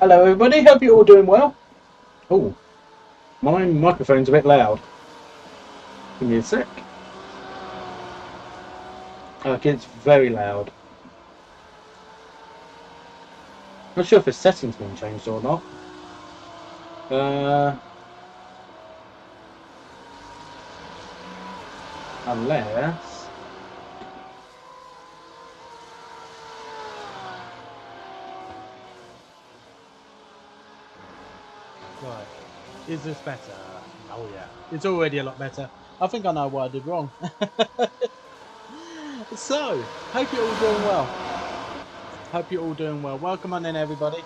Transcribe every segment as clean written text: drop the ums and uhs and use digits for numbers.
Hello everybody, hope you're all doing well. Oh, my microphone's a bit loud. Give me a sec. Okay, it's very loud. Not sure if the setting's been changed or not. Unless... Right, is this better? Oh yeah, it's already a lot better. I think I know what I did wrong. So, hope you're all doing well. Hope you're all doing well. Welcome on in, everybody.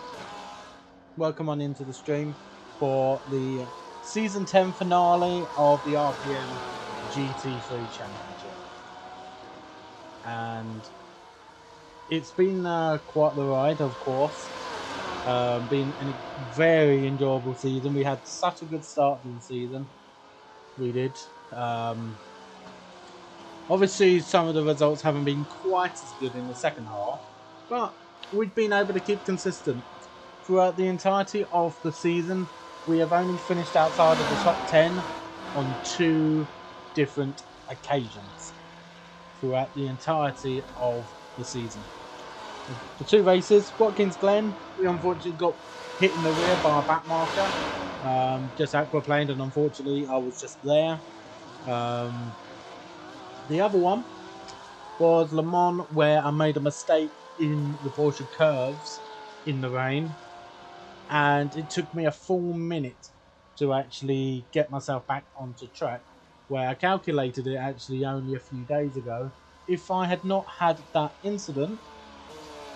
Welcome on into the stream for the Season 10 finale of the RPM GT3 Championship. And it's been quite the ride, of course. Been a very enjoyable season. We had such a good start to the season. We did. Obviously, some of the results haven't been quite as good in the second half, but we've been able to keep consistent. Throughout the entirety of the season, we have only finished outside of the top 10 on 2 different occasions. Throughout the entirety of the season. The 2 races, Watkins Glen, we unfortunately got hit in the rear by a back marker. Just aquaplaned, and unfortunately I was just there. The other one was Le Mans, where I made a mistake in the Porsche curves in the rain, and it took me a full minute to actually get myself back onto track, where I calculated it actually only a few days ago. If I had not had that incident,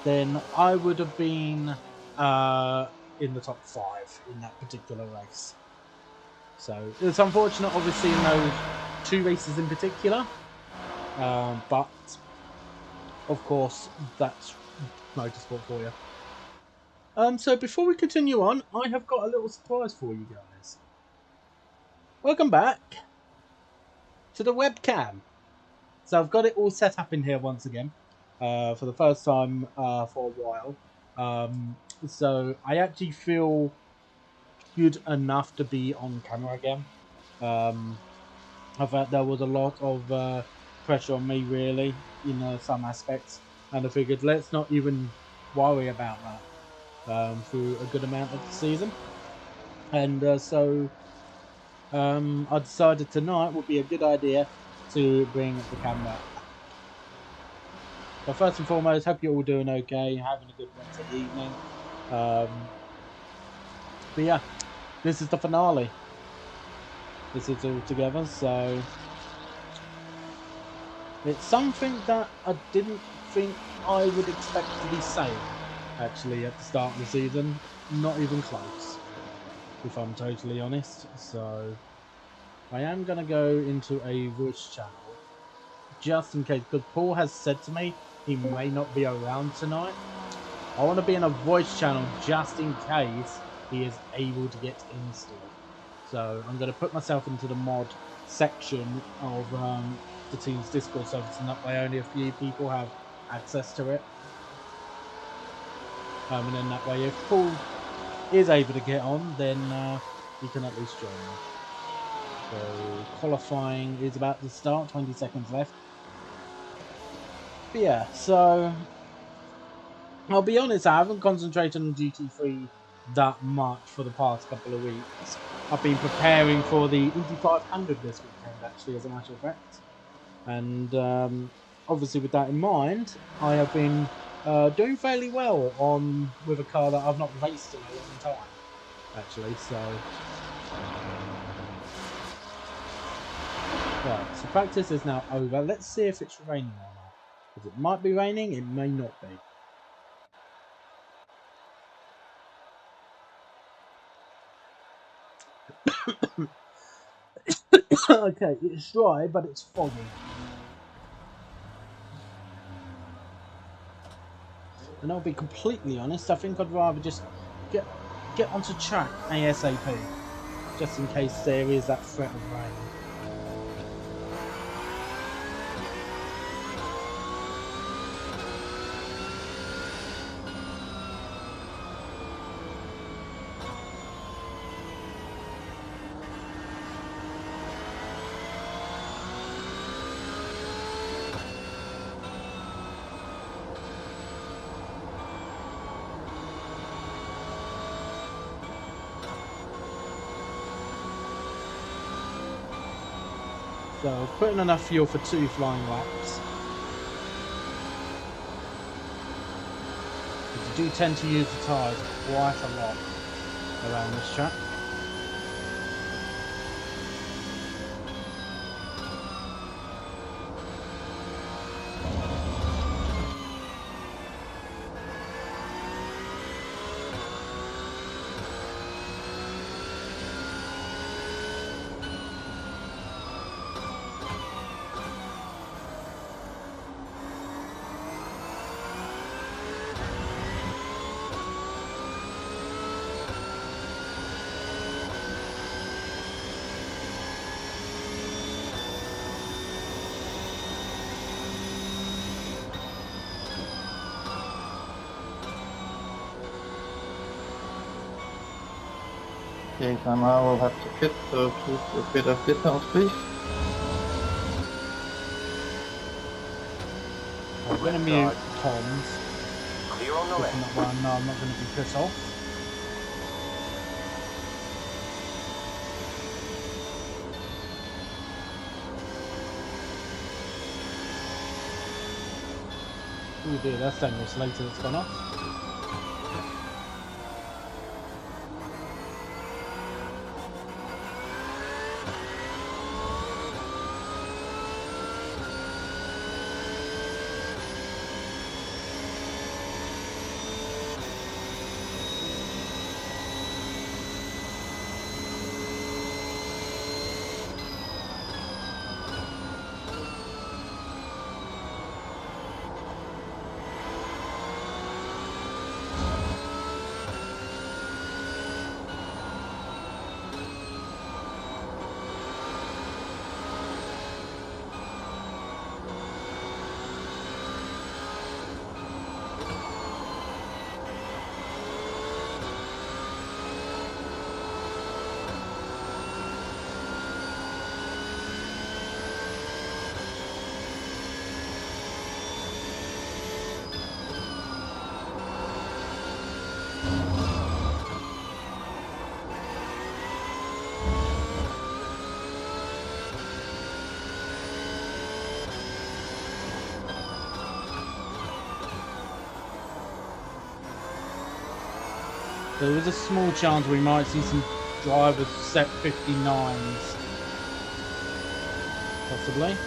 then I would have been in the top 5 in that particular race. So it's unfortunate, obviously, in those 2 races in particular. But of course, that's motorsport for you. So before we continue on, I have got a little surprise for you guys. Welcome back to the webcam. So I've got it all set up in here once again, for the first time for a while. So I actually feel good enough to be on camera again. I felt there was a lot of pressure on me, really, in some aspects, and I figured let's not even worry about that through a good amount of the season. And so I decided tonight would be a good idea to bring the camera. But first and foremost, hope you're all doing okay, having a good winter evening. But yeah, this is the finale. This is all together, so it's something that I didn't think I would expect to be saying, actually, at the start of the season. Not even close, if I'm totally honest. So I am going to go into a voice channel, just in case, because Paul has said to me he may not be around tonight. I want to be in a voice channel just in case he is able to get installed. So I'm going to put myself into the mod section of the team's Discord service, and that way only a few people have access to it. And then that way, if Paul is able to get on, then he can at least join me. So qualifying is about to start, 20 seconds left. But yeah, so I'll be honest, I haven't concentrated on GT3 that much for the past couple of weeks. I've been preparing for the Indy 500 this weekend, actually, as a matter of fact. And obviously with that in mind, I have been doing fairly well with a car that I've not raced in a long time, actually. So right, so practice is now over. Let's see if it's raining or not, because it might be raining, it may not be. Okay, it's dry, but it's foggy. And I'll be completely honest, I think I'd rather just get onto track ASAP, just in case there is that threat of rain. So I've put in enough fuel for 2 flying laps. But you do tend to use the tyres quite a lot around this track. Okay, so now we'll have to pit, so keep a bit of distance, please. I'm going to mute comms. Clear on the left. That way I know I'm not going to be put off. Oh dear, that's 10 minutes later it's gone off. There is a small chance we might see some drivers set 59s, possibly.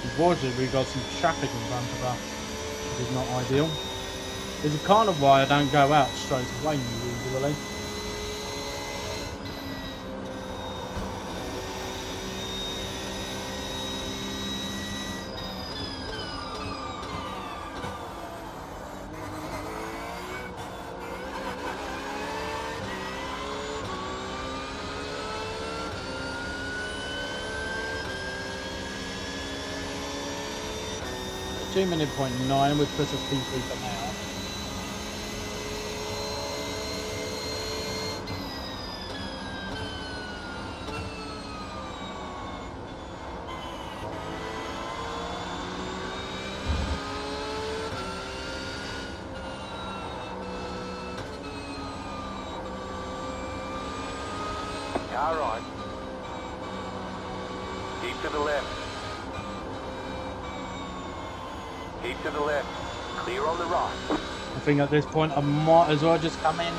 Unfortunately, we've got some traffic in front of us, which is not ideal. This is kind of why I don't go out straight away usually. .2 point 9, which puts us P3 for now. Car right. Keep to the left. Keep to the left. Clear on the right. I think at this point I might as well just come in.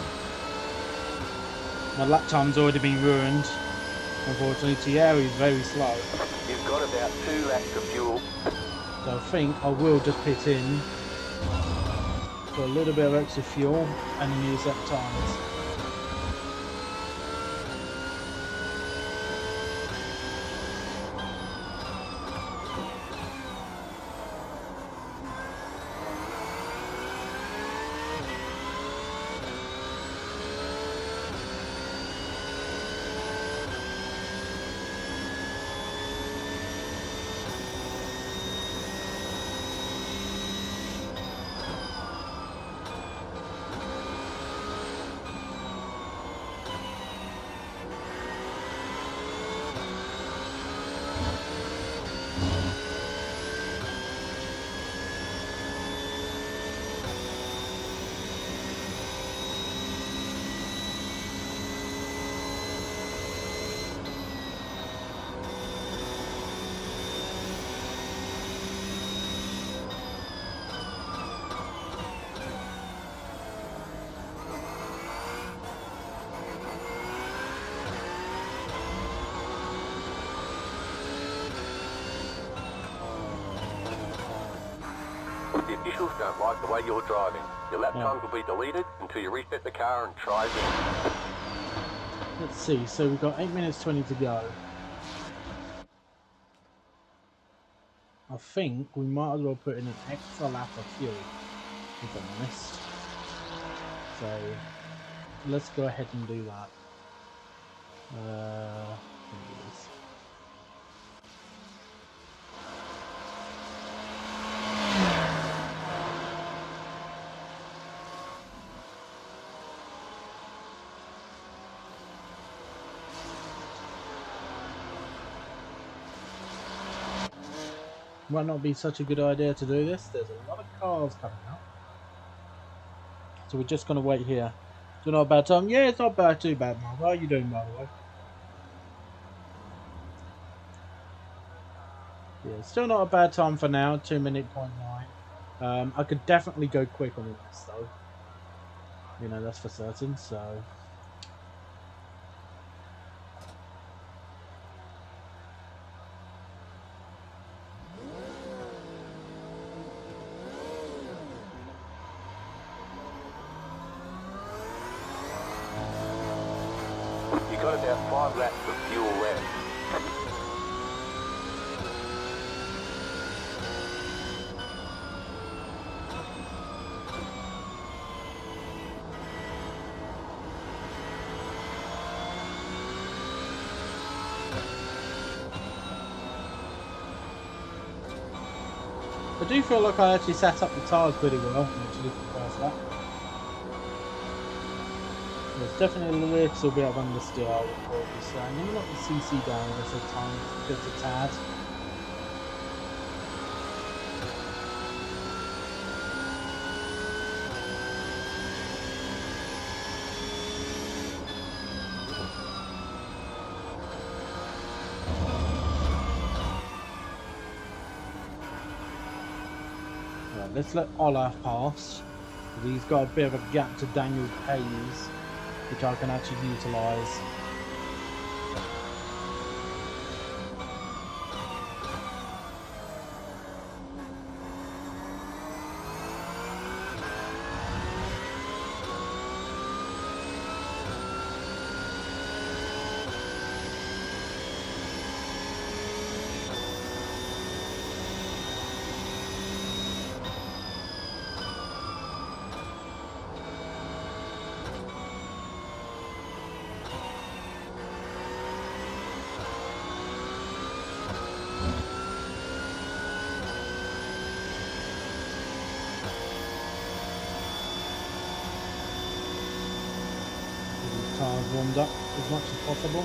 My lap time's already been ruined. Unfortunately, Thierry's very slow. You've got about 2 laps of fuel. So I think I will just pit in for a little bit of extra fuel and then use that tyres. Officials don't like the way you're driving. Your lap times will be deleted until you reset the car and try again. Let's see, so we've got 8 minutes 20 to go. I think we might as well put in an extra lap of fuel, if I'm honest. So let's go ahead and do that. Here it is. Might not be such a good idea to do this. There's a lot of cars coming out. So we're just going to wait here. So not a bad time? Yeah, it's not bad, too bad, Mark. How are you doing, by the way? Yeah, still not a bad time for now. 2 minute 0.9. I could definitely go quick on this, though. You know, that's for certain, so... You got about 5 laps of fuel left. I do feel like I actually set up the tyres pretty well, actually, for the first lap. There's definitely a little bit of understeer, I would probably say. Maybe not the CC down as a time, just a tad. Right, let's let Olaf pass. He's got a bit of a gap to Daniel Hayes, which I can actually utilise. Tires warmed up as much as possible.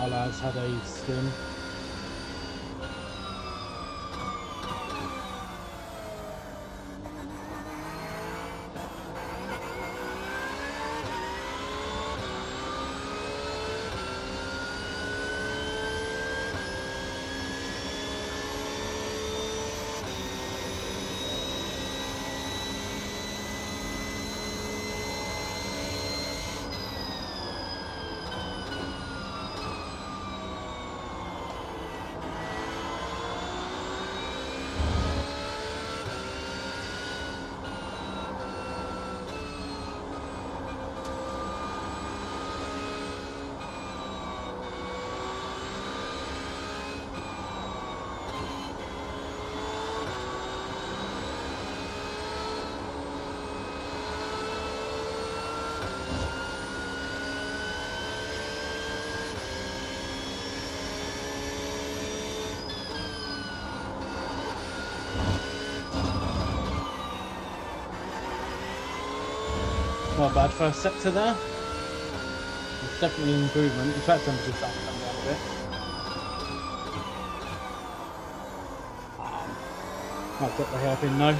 Ola's had a spin. Not bad first sector there. It's definitely an improvement. The track temperature's starting to come down a bit. Might get the hairpin though.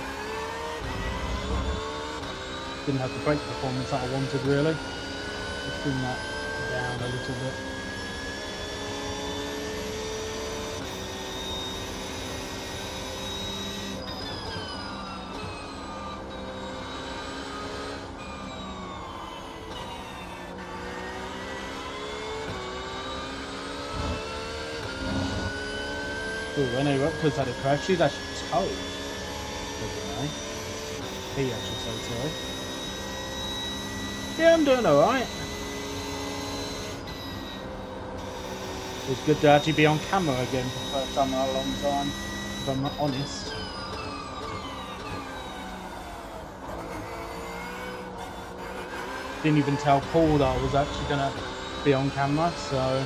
Didn't have the brake performance that I wanted really. Let's bring that down a little bit. Ooh, anyway, because had a crash. She's actually towed. He actually so sorry. Yeah, I'm doing alright. It's good to actually be on camera again for the first time in a long time, if I'm honest. Didn't even tell Paul that I was actually going to be on camera, so...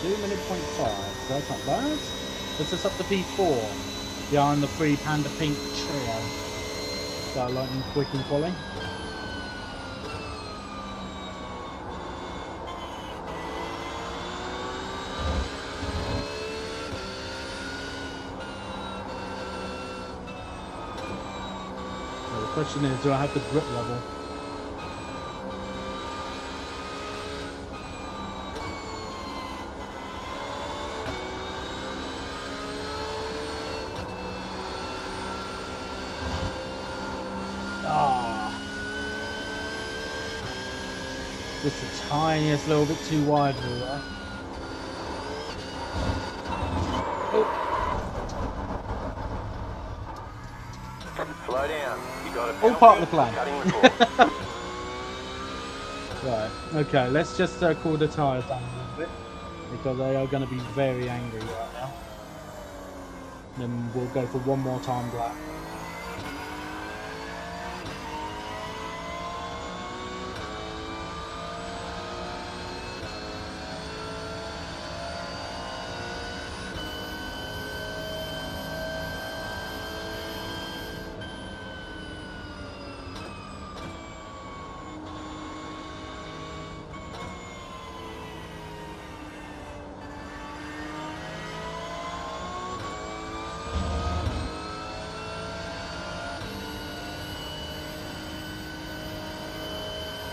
2:05, so that's not bad. Puts us up to P4, behind the 3 Panda Pink trio. Got lightning quick and quality. So the question is, do I have the grip level? Just the tiniest little bit too wide for that. Oh. Slow down. You got a All part of the plan. cutting the course. Right, okay, let's just cool the tyres down a little bit, because they are going to be very angry right now. Then we'll go for one more time black.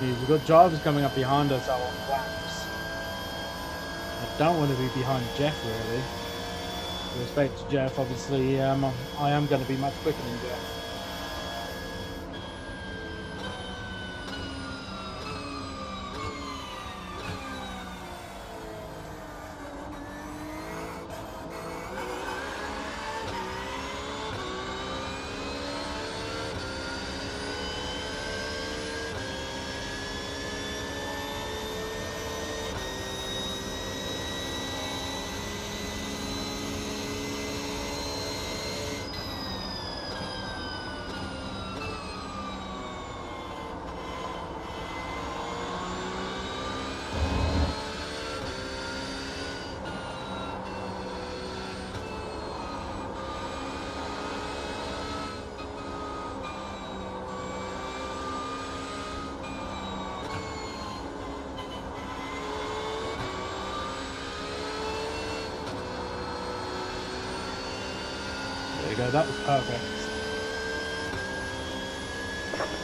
We've got drivers coming up behind us on laps. I don't want to be behind Jeff really. With respect to Jeff, obviously, I am going to be much quicker than Jeff. There you go, that was perfect.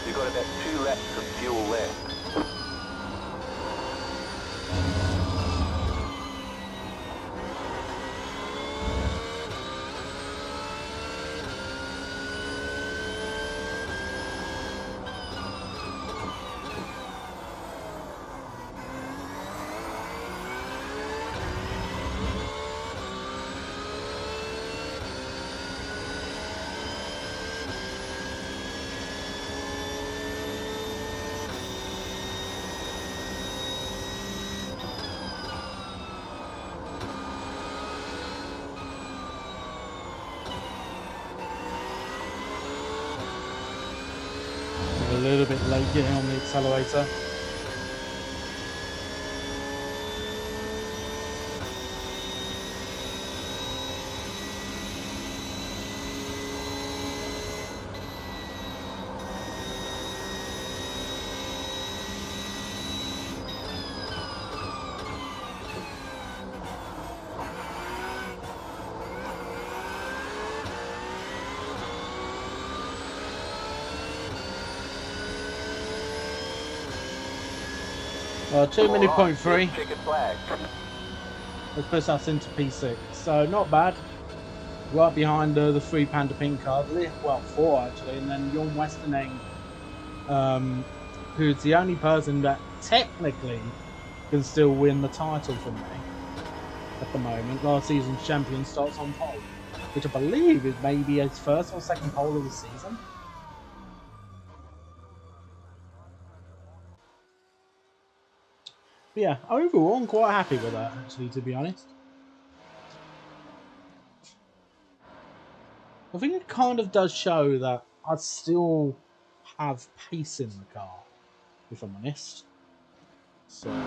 You've got about 2 laps of fuel left. A little bit late getting on the accelerator. Well, 2:03. Checkered flag. Let's push us into P6. So not bad. Right behind the 3 Panda Pink cars. Well, 4 actually, and then Jon Westerning, who's the only person that technically can still win the title for me at the moment. Last season's champion starts on pole, which I believe is maybe his first or second pole of the season. But yeah, overall I'm quite happy with that, actually, to be honest. I think it kind of does show that I still have pace in the car, if I'm honest. So right.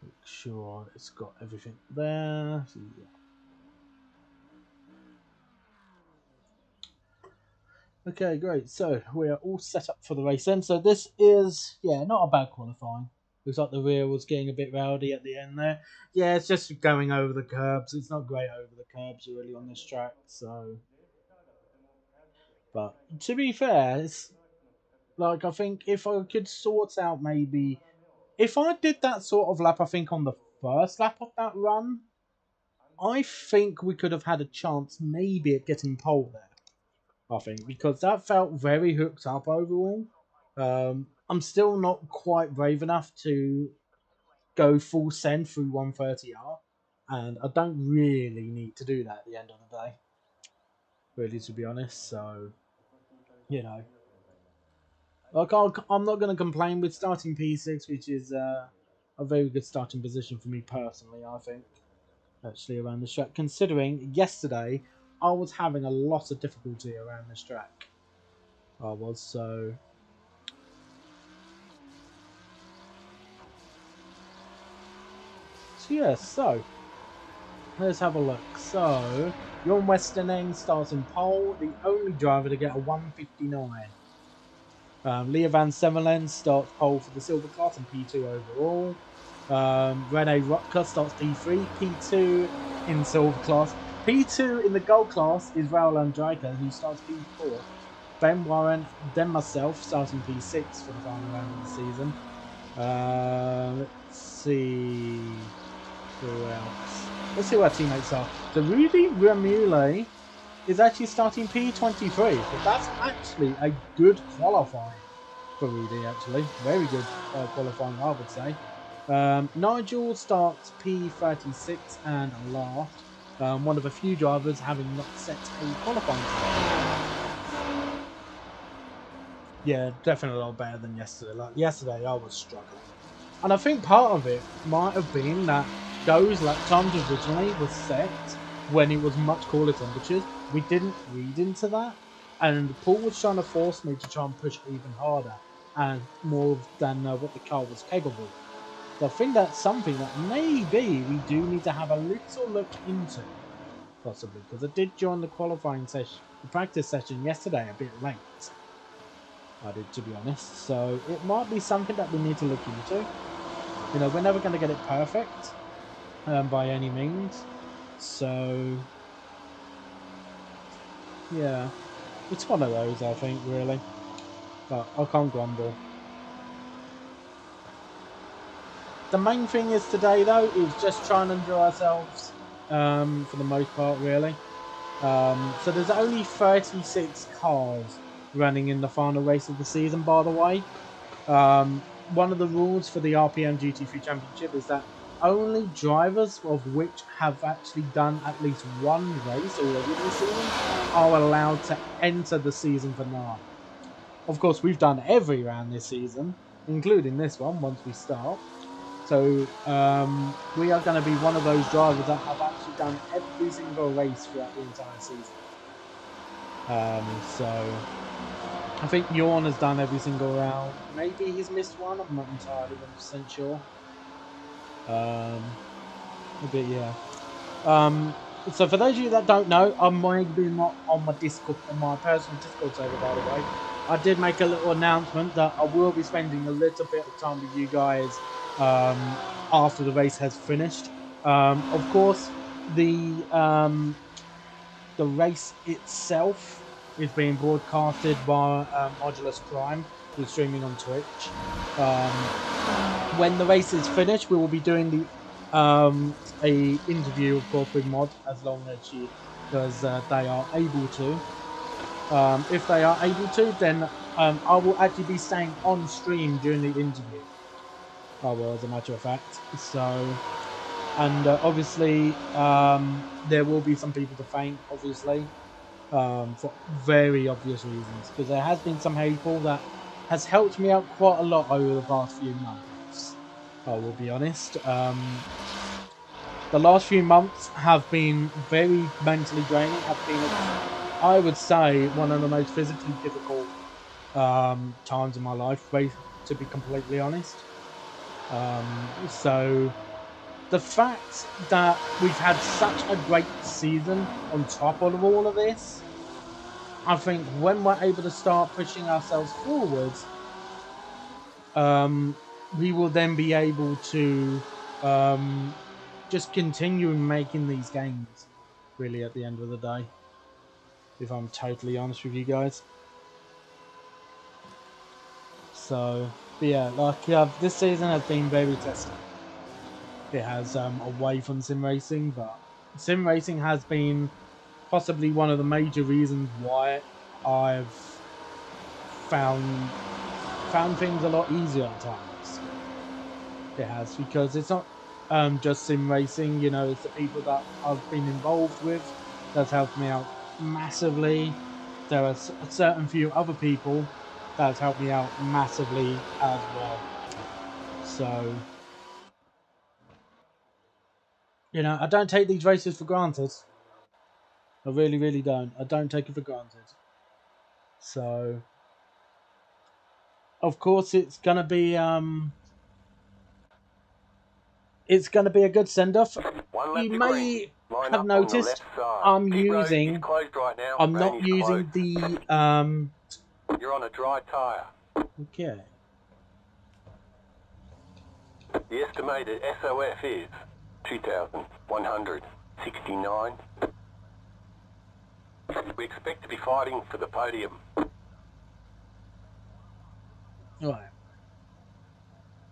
Make sure it's got everything there. So, yeah. Okay, great. So we are all set up for the race then. So this is, yeah, not a bad qualifying. Looks like the rear was getting a bit rowdy at the end there. Yeah, it's just going over the curbs. It's not great over the curbs really on this track. So, but to be fair, it's like, I think if I could sort out maybe, if I did that sort of lap, I think on the first lap of that run, I think we could have had a chance maybe at getting pole there. I think, because that felt very hooked up overall. I'm still not quite brave enough to go full send through 130R, and I don't really need to do that at the end of the day, really, to be honest. So, you know, like, I'm not going to complain with starting P6, which is a very good starting position for me personally, I think, actually, around this track, considering yesterday I was having a lot of difficulty around this track. I was, so yeah, so let's have a look. So Jon Westerling starts in pole, the only driver to get a 159. Leah Van Semelen starts pole for the silver class and P2 overall. Rene Rutger starts P3, P2 in silver class. P2 in the gold class is Raul Andrade, who starts P4. Ben Warren, then myself, starting P6 for the final round of the season. Let's see who else. Let's see where our teammates are. So Rudy Remule is actually starting P23. So that's actually a good qualifying for Rudy, actually. Very good qualifying, I would say. Nigel starts P36 and last. One of a few drivers having not set a qualifying time. Yeah, definitely a lot better than yesterday. Like yesterday, I was struggling. And I think part of it might have been that those lap times originally were set when it was much cooler temperatures. We didn't read into that, and Paul was trying to force me to try and push even harder and more than what the car was capable of. So I think that's something that maybe we do need to have a little look into, possibly, because I did join the qualifying session, the practice session yesterday a bit late. I did, to be honest. So it might be something that we need to look into. You know, we're never going to get it perfect by any means. So yeah, it's one of those, I think, really. But I can't grumble. The main thing is today, though, is just trying to enjoy ourselves for the most part, really. So there's only 36 cars running in the final race of the season, by the way. One of the rules for the RPM GT3 Championship is that only drivers of which have actually done at least one race already this season are allowed to enter the season finale. Of course, we've done every round this season, including this one, once we start. So we are going to be one of those drivers that have actually done every single race throughout the entire season. So I think Jorn has done every single round. Maybe he's missed one. I'm not entirely 100% sure. But yeah. So for those of you that don't know, I'm maybe not on my Discord, on my personal Discord server, by the way. I did make a little announcement that I will be spending a little bit of time with you guys after the race has finished. Of course, the race itself is being broadcasted by Modulus Prime, who's streaming on Twitch. When the race is finished, we will be doing a interview, of course, with Mod, as long as they are able to. If they are able to, then I will actually be staying on stream during the interview. I will, as a matter of fact. So, and obviously, there will be some people to thank, obviously, for very obvious reasons. Because there has been some people that has helped me out quite a lot over the past few months. I will be honest. The last few months have been very mentally draining. Have been, I would say, one of the most physically difficult times in my life, to be completely honest. So the fact that we've had such a great season on top of all of this, I think when we're able to start pushing ourselves forwards, we will then be able to just continue making these games, really, at the end of the day, if I'm totally honest with you guys. So, but yeah, like this season has been very testing. It has away from sim racing, but sim racing has been possibly one of the major reasons why I've found things a lot easier at times. It has, because it's not just sim racing, you know, it's the people that I've been involved with that's helped me out massively. There are a certain few other people that's helped me out massively as well. So, you know, I don't take these races for granted. I really, really don't. I don't take it for granted. So, of course, it's gonna be a good send off. You may have noticed I'm using. I'm not using the. You're on a dry tyre. Okay. The estimated SOF is 2,169. We expect to be fighting for the podium. Alright.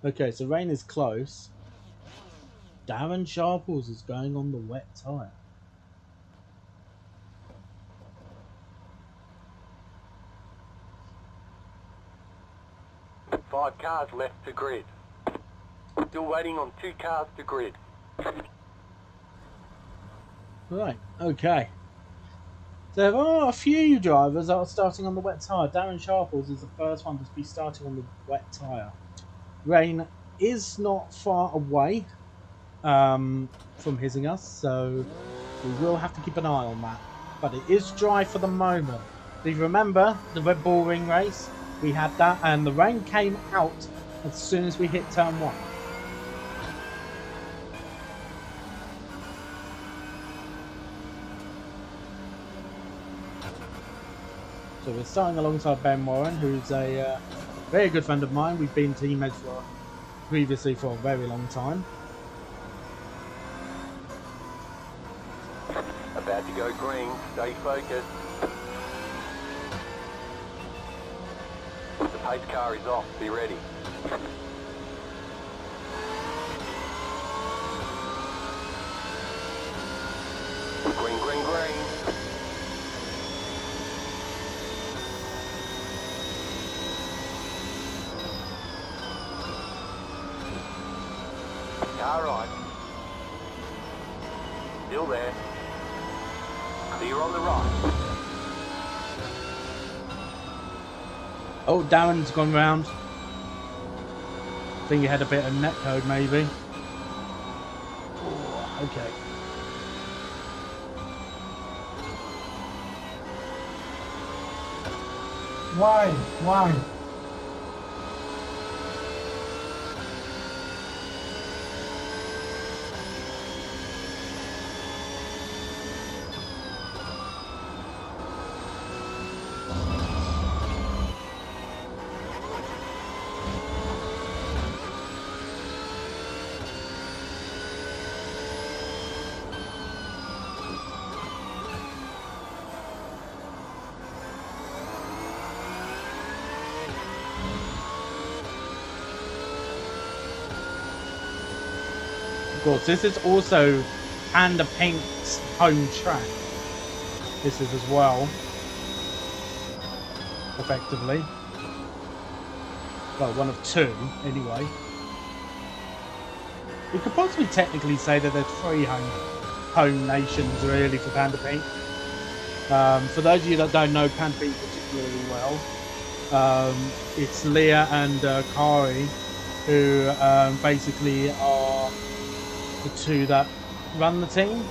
Okay, so rain is close. Darren Sharples is going on the wet tyre. Five cars left to grid. Still waiting on 2 cars to grid. Right, okay. There are a few drivers that are starting on the wet tyre. Darren Sharples is the first one to be starting on the wet tyre. Rain is not far away from hitting us, so we will have to keep an eye on that. But it is dry for the moment. Do you remember the Red Bull Ring race? We had that, and the rain came out as soon as we hit turn 1. So we're starting alongside Ben Warren, who's a very good friend of mine. We've been teammates previously for a very long time. About to go green, stay focused. The pace car is off, be ready. Green, green, green. Car right. Still there. Clear on the right. Oh, Darren's gone round. I think he had a bit of netcode, maybe. Oh, okay. Why? course, this is also Panda Pink's home track. This is as well, effectively. Well, one of two, anyway. We could possibly technically say that there's three home nations, really, for Panda Pink. For those of you that don't know Panda Pink particularly well, it's Leah and Kari who basically are the two that run the team.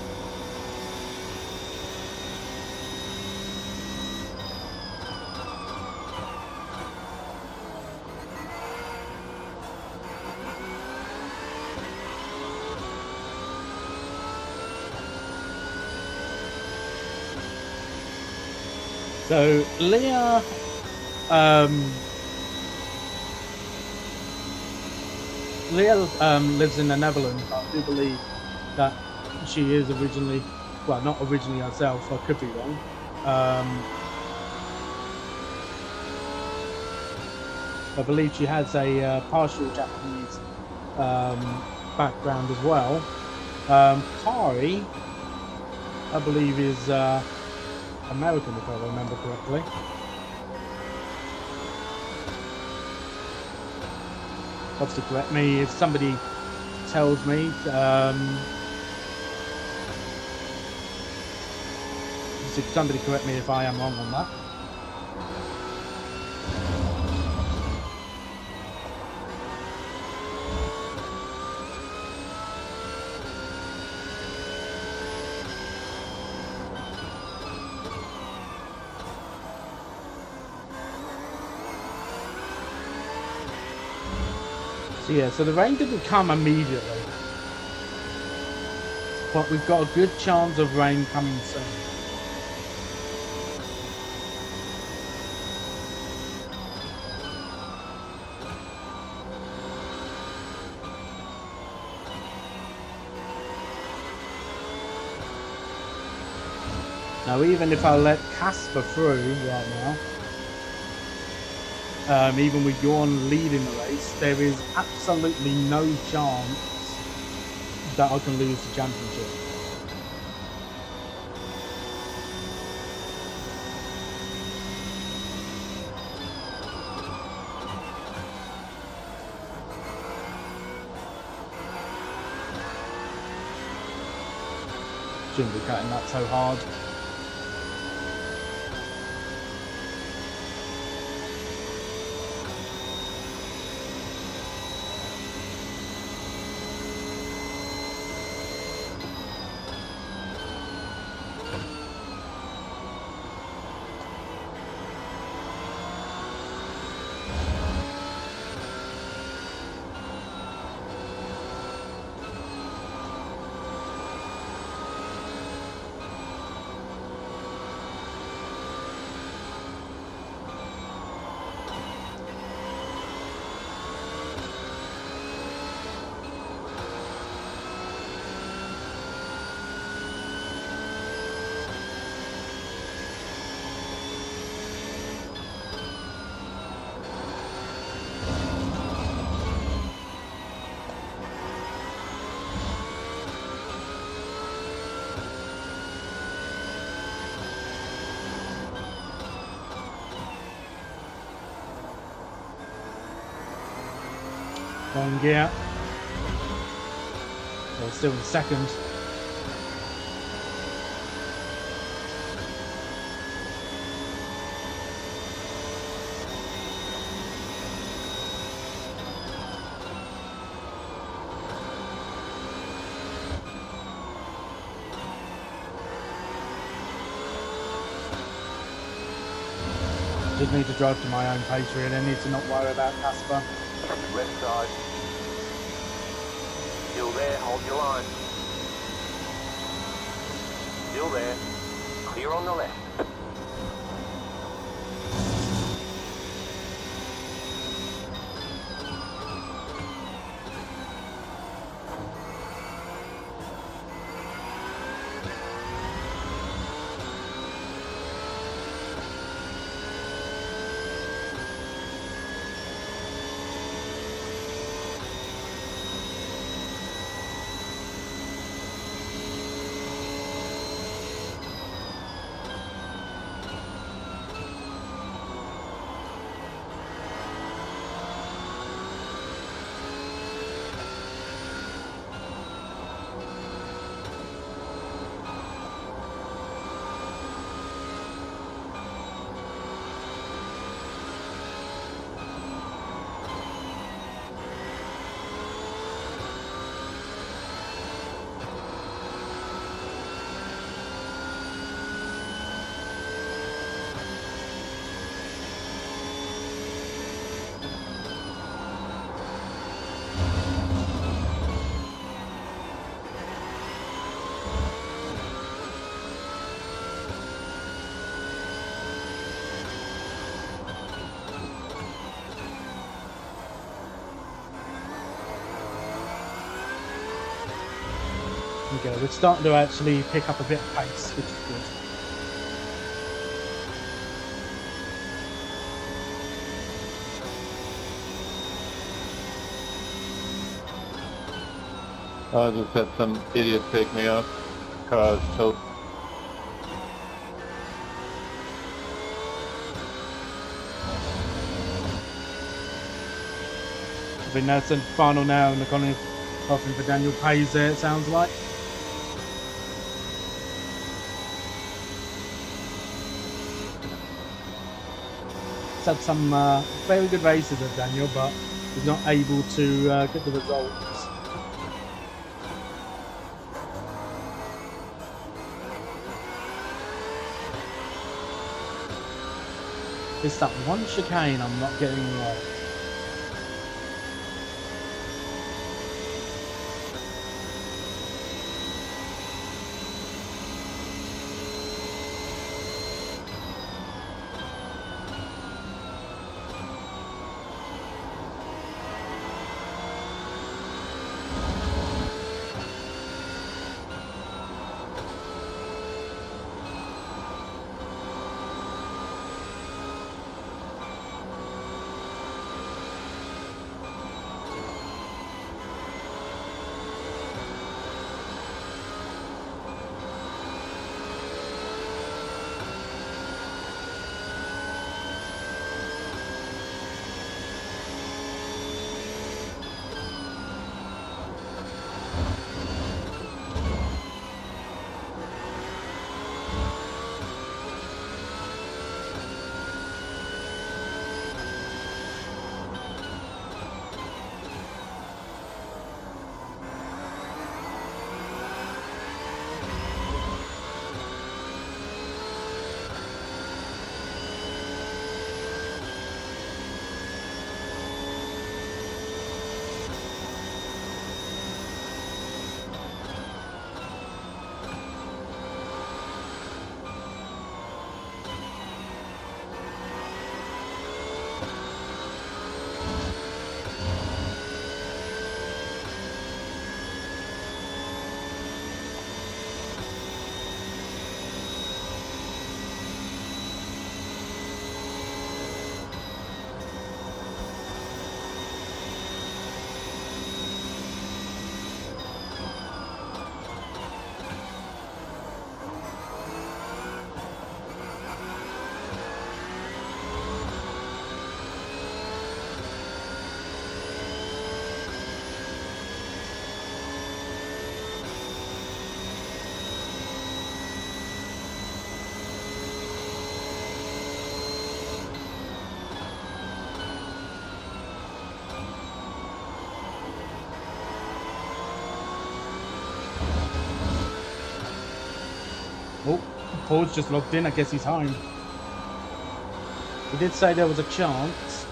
So Leah lives in the Netherlands. I do believe that she is originally, well, not originally herself, I could be wrong. I believe she has a partial Japanese background as well. Kari, I believe, is American, if I remember correctly. Obviously, correct me if somebody tells me. Somebody correct me if I am wrong on that. So yeah, so the rain didn't come immediately, but we've got a good chance of rain coming soon. Now, even if I let Casper through right now, even with Jorn leading the race, there is absolutely no chance that I can lose the championship. Shouldn't be cutting that so hard. Wrong gear. Well, still in second. Just need to drive to my own pace really. I need to not worry about Casper. Left side. Still there, hold your line. Still there. Clear on the left. Okay, we're starting to actually pick up a bit of pace, which is good. I just had some idiot take me out. Car's toast. I think that's the final nail in the coffin for Daniel Pays there, it sounds like. He's had some very good races of Daniel, but he's not able to get the results. It's that one chicane I'm not getting right. Oh, Paul's just logged in. I guess he's home. He did say there was a chance.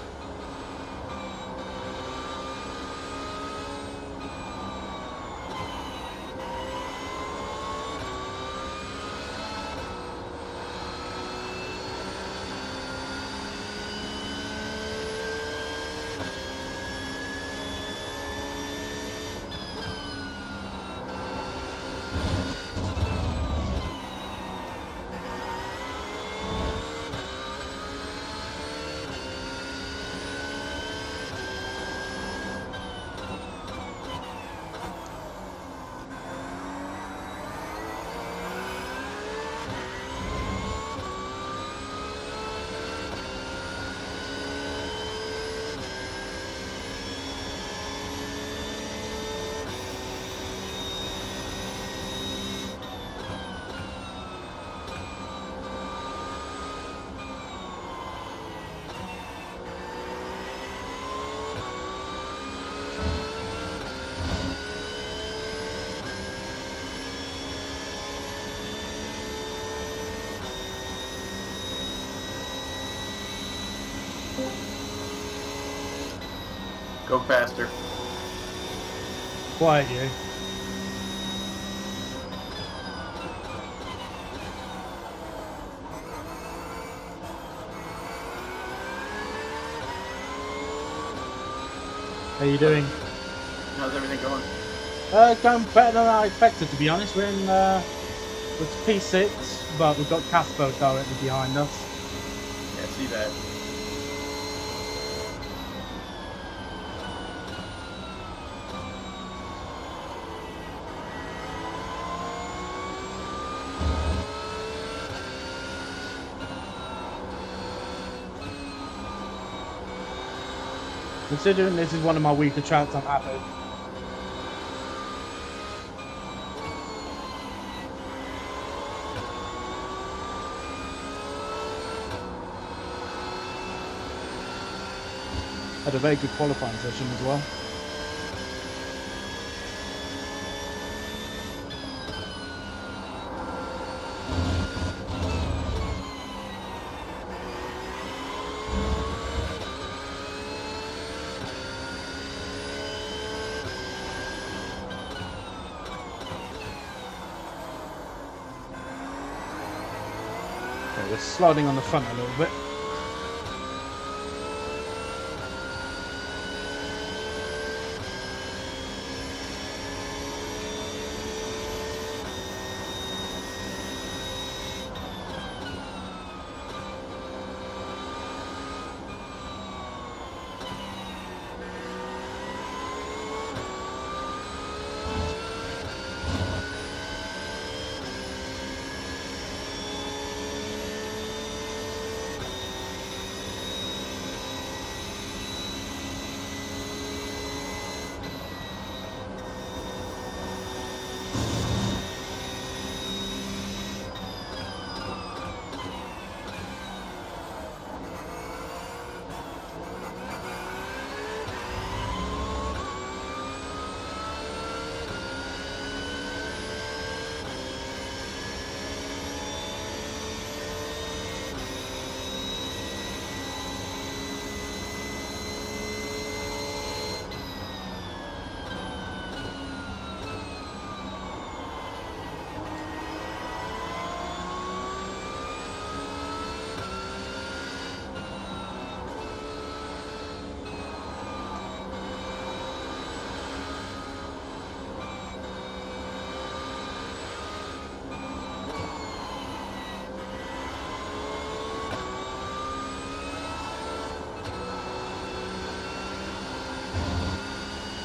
Go faster. Quiet you. How you doing? How's everything going? Going better than I expected, to be honest. We're in with P6, but we've got Casper directly behind us. Yeah, see that. Considering this is one of my weaker tracks, I'm happy. Had a very good qualifying session as well. Okay, we're sliding on the front a little bit.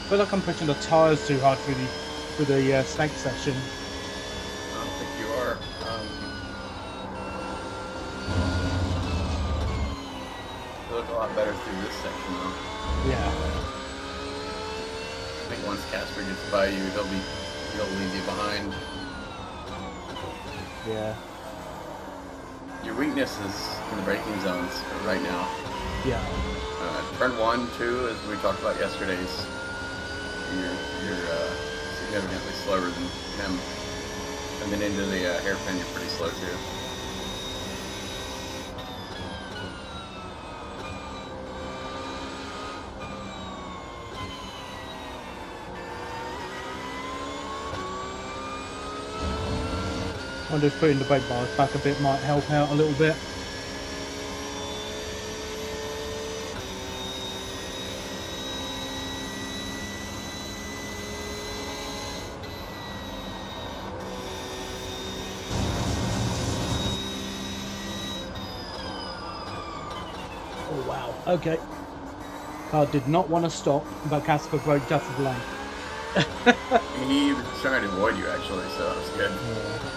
I feel like I'm pushing the tyres too hard for the snake session. I don't think you are. You look a lot better through this section, though. Yeah. I think once Casper gets by you, he'll leave you behind. Yeah. Your weakness is in the braking zones right now. Yeah. Turn 1, 2, as we talked about yesterday's. You're significantly slower than him. And then into the hairpin, you're pretty slow too. I'm just putting the brake bars back a bit, might help out a little bit. Oh wow, okay. Car did not want to stop, but Casper broke just as lane. He was trying to avoid you actually, so that was good. Yeah.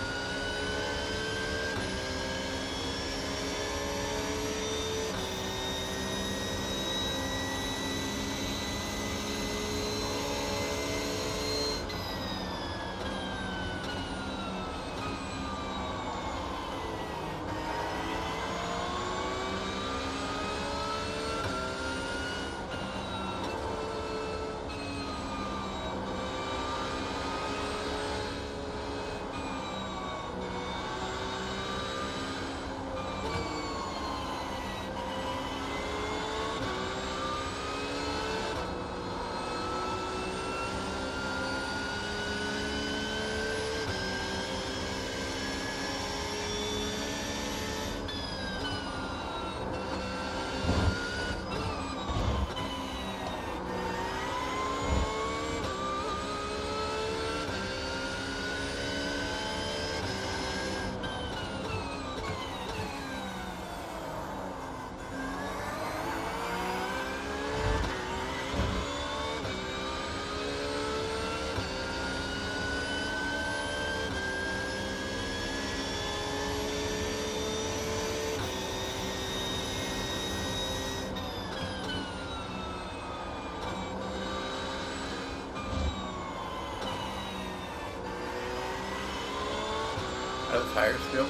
tires feel?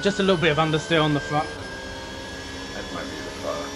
Just a little bit of understeer on the front. That might be the car.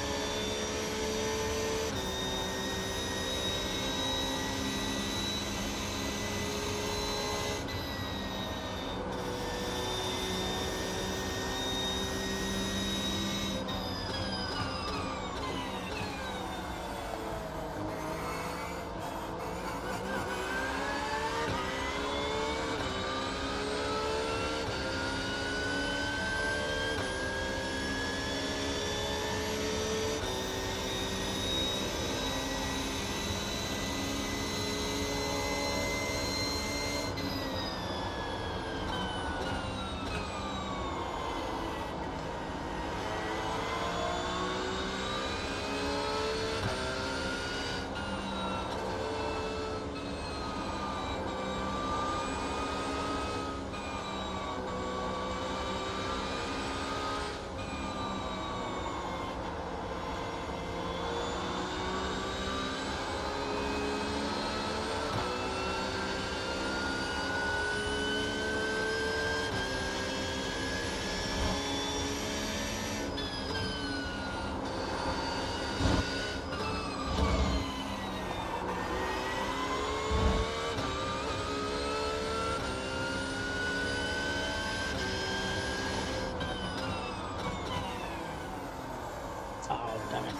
Oh, damn it.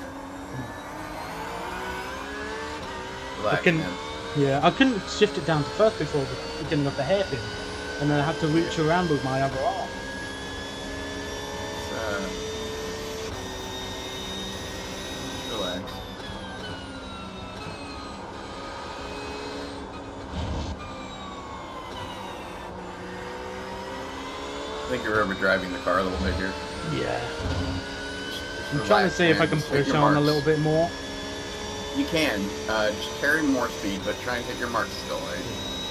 Relax, can- man. Yeah, I couldn't shift it down to first before the beginning of the hairpin. And then I had to reach around with my other arm. Relax. I think you're over driving the car a little bit here. Yeah. I'm Relax, trying to see if I man. can Just hit push your on a marks. little bit more. You can. Just carry more speed, but try and hit your marks still. Right?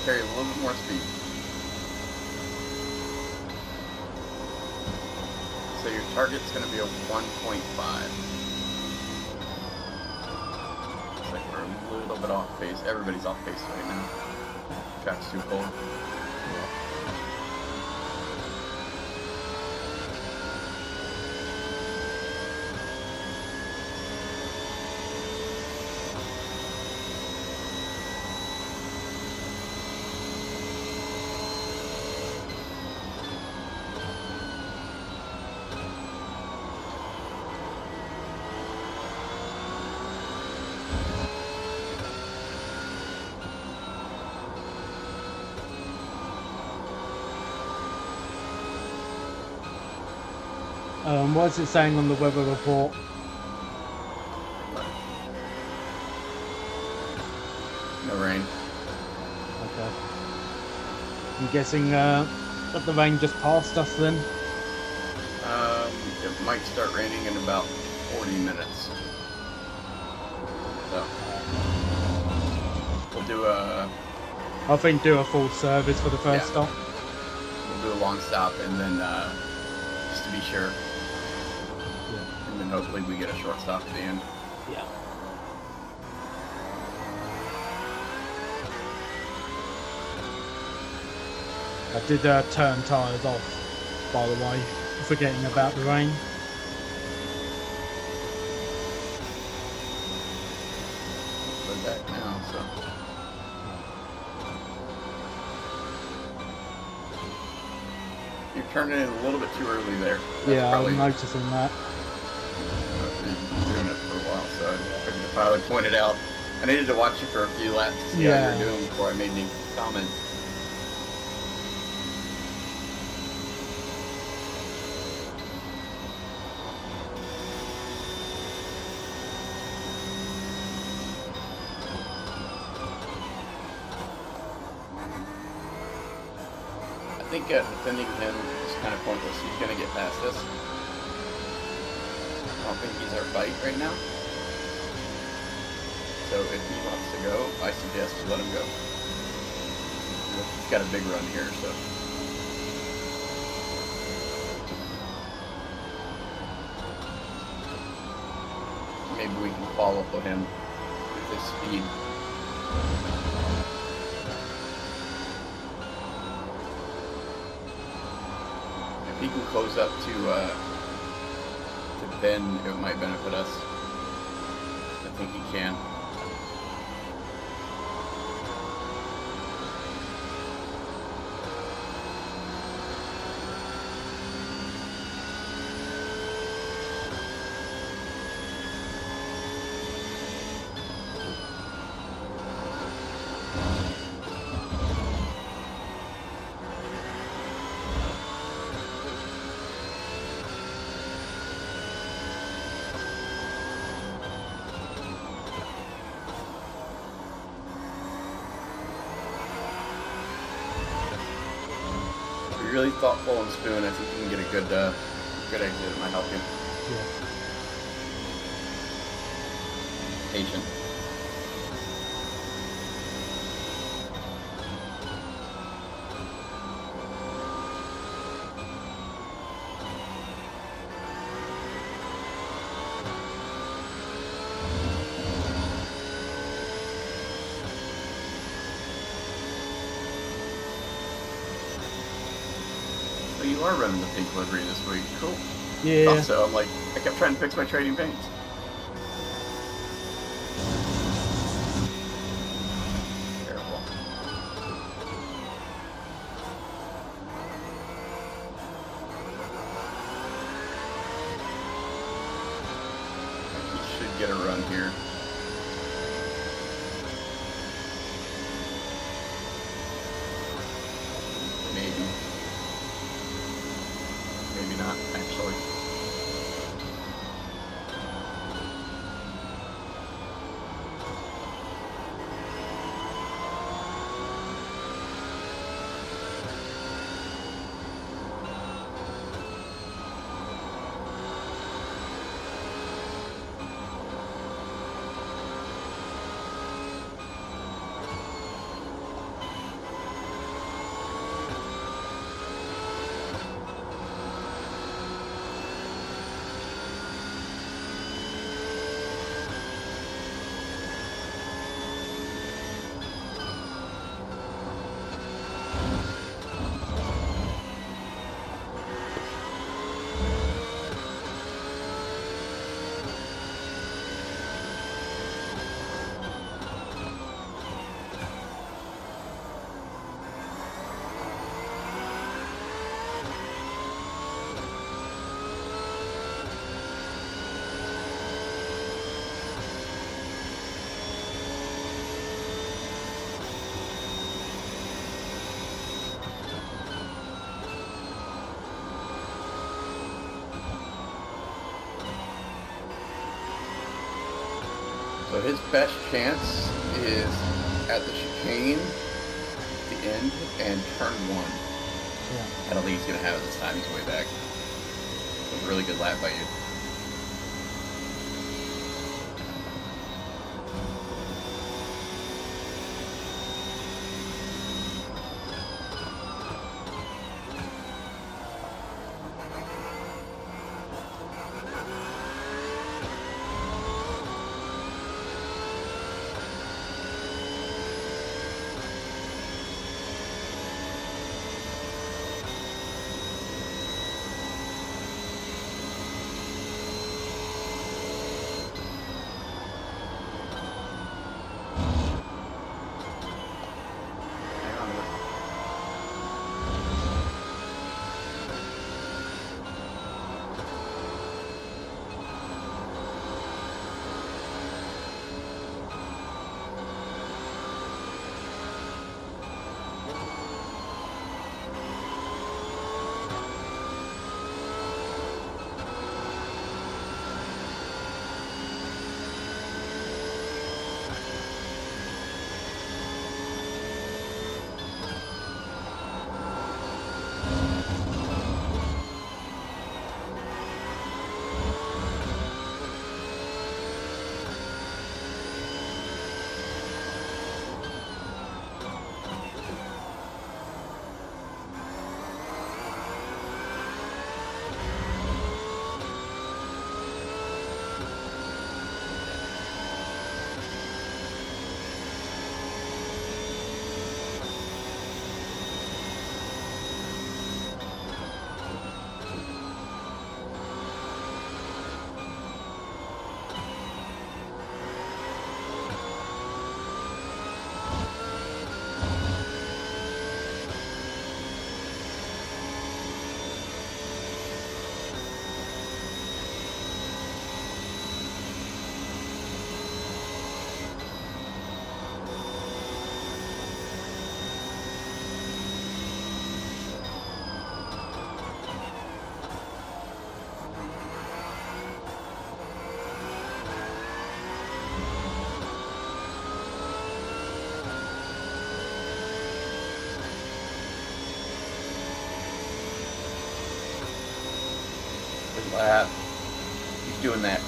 Carry a little bit more speed. So your target's going to be a 1.5. It's like we're a little bit off pace. Everybody's off pace right now. Track's too cold. What's it saying on the weather report? No rain. Okay. I'm guessing that the rain just passed us then. It might start raining in about 40 minutes. So we'll do a I think do a full service for the first stop. we'll do a long stop and then just to be sure. And then hopefully we get a short stop at the end. Yeah. I did turn tyres off, by the way, forgetting about the rain. We're back now, so. You're turning in a little bit too early there. That's Yeah, probably, I'm noticing that. You've been doing it for a while, so I figured if I would point it out. I needed to watch you for a few laps to see how you were doing before I made any comments. I think defending him is kind of pointless. He's going to get past us. I don't think he's our fight right now. So if he wants to go, I suggest you let him go. He's got a big run here, so. Maybe we can follow up with him with his speed. he can close up to Ben, it might benefit us. I think he can. Really thoughtful and spoon, I think you can get a good exit. It might help you. Yeah. Patient. You are running the pink livery this week. Cool. Yeah. Also, I'm like, I kept trying to fix my trading paints. Terrible. You should get a run here. Maybe. Maybe not, actually. So his best chance is at the chicane, the end, and turn one. Yeah. I don't think he's going to have it this time. He's way back. It was a really good lap by you. lap. Keep doing that.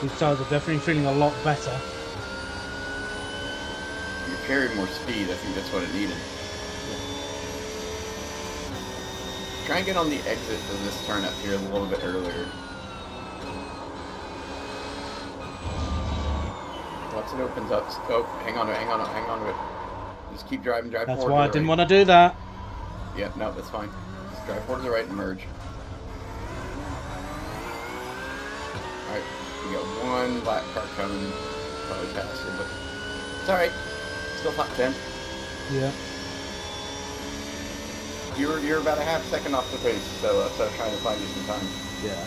These tires are definitely feeling a lot better. You're carrying more speed. I think that's what it needed. Try and get on the exit of this turn up here a little bit earlier. Once it opens up, oh, hang on to it, hang on to it, hang on to it. Just keep driving, drive That's forward. why I didn't want to do that. Yeah, no, that's fine. Just drive forward to the right and merge. Alright, we got one black car coming, probably faster, but it's alright. Still top 10. Yeah. You're about a half second off the pace, so I was trying to find you some time. Yeah.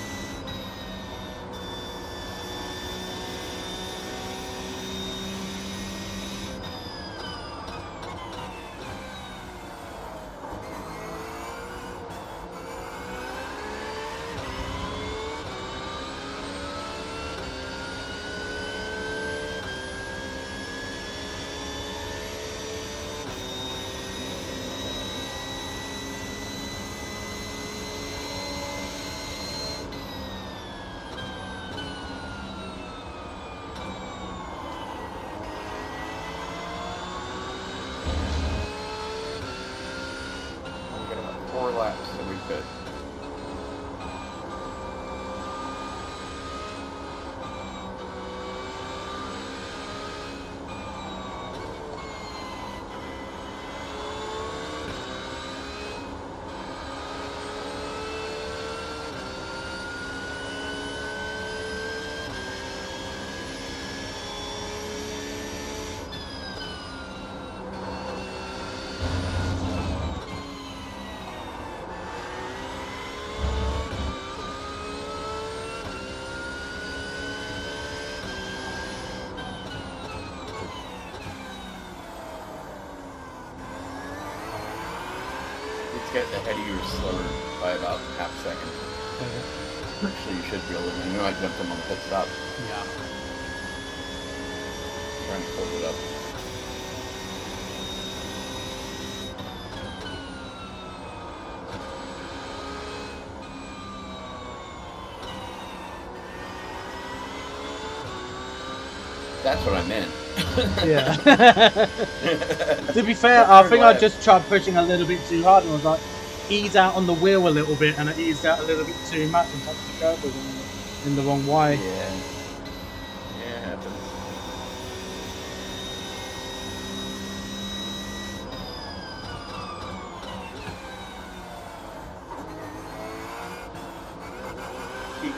We got about 4 laps, so we could. Get ahead of you slower by about half a second. So you should be able to. You might jump them on the pit stop. Yeah. Trying to close it up. That's what I meant. Yeah. To be fair, I think I just tried pushing a little bit too hard and I was like, ease out on the wheel a little bit, and I eased out a little bit too much and touched the curve in the wrong way. Yeah. Yeah, it happens.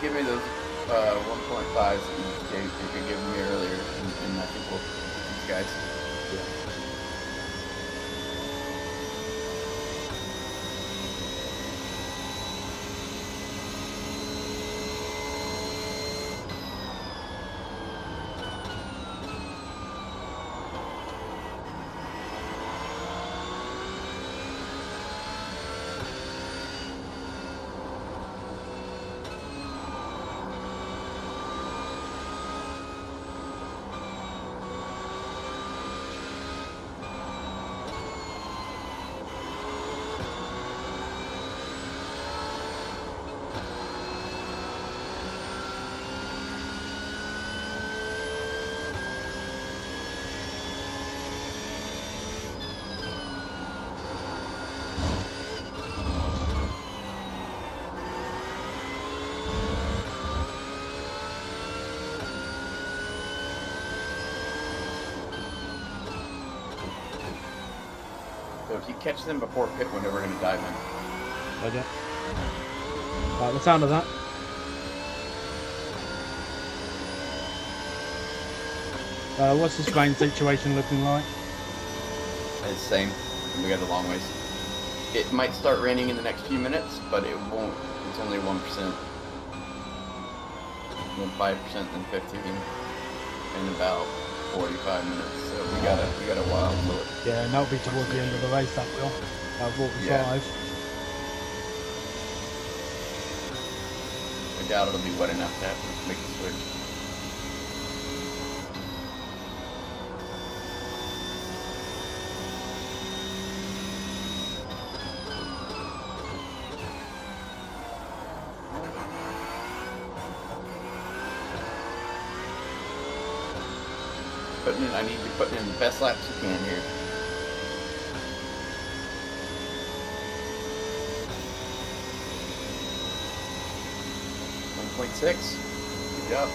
Give me those 1.5s that you could give me earlier, and I think we'll these guys. if you catch them before pit window, we're gonna dive in. Okay. Right, the sound of that. What's this rain situation looking like? It's the same. We got a long ways. It might start raining in the next few minutes, but it won't. It's only 1%. Then 5%, then 15, in about 45 minutes. So we got a while to it. Yeah, and that'll be towards the end of the race. That will. About 45. Yeah. I doubt it'll be wet enough to have to make the switch. I need to be putting in the best laps you can here. 1.6. Good job.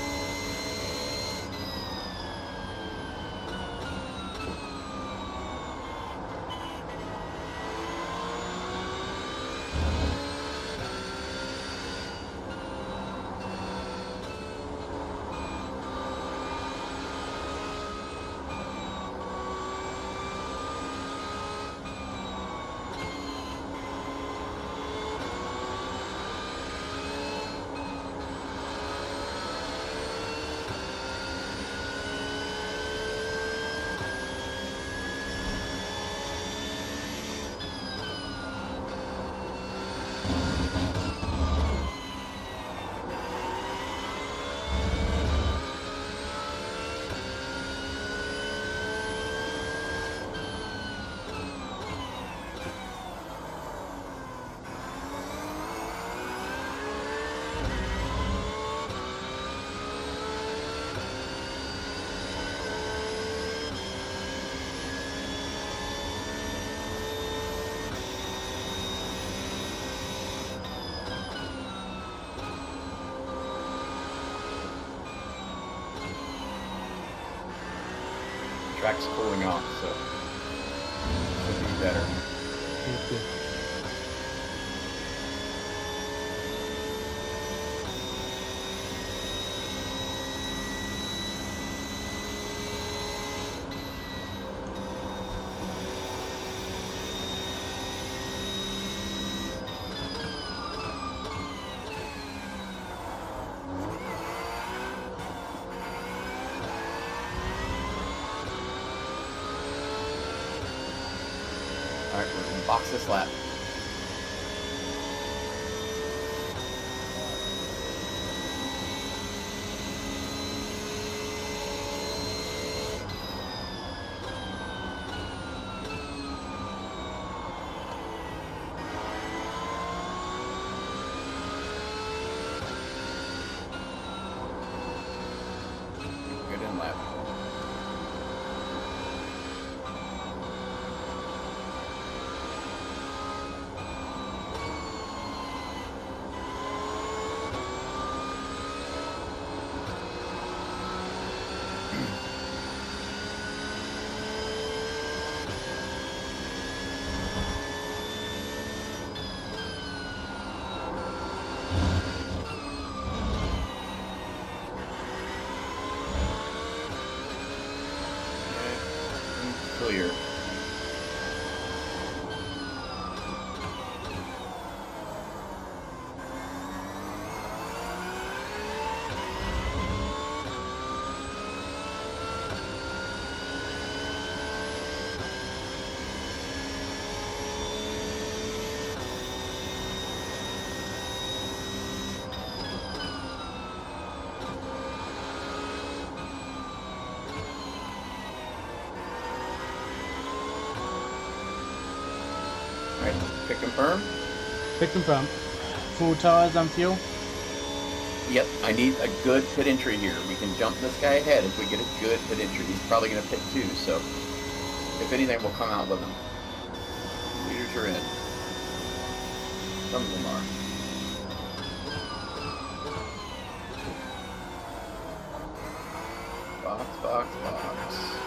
Track's cooling off, so it should be better. Alright, we're gonna box this lap. Good in lap. Clear. Alright, pick confirm. Pick them from full tires and fuel. Yep, I need a good pit entry here. We can jump this guy ahead if we get a good pit entry. He's probably going to pit too, so if anything, we'll come out with him. Leaders are in. Some of them are. Box, box, box.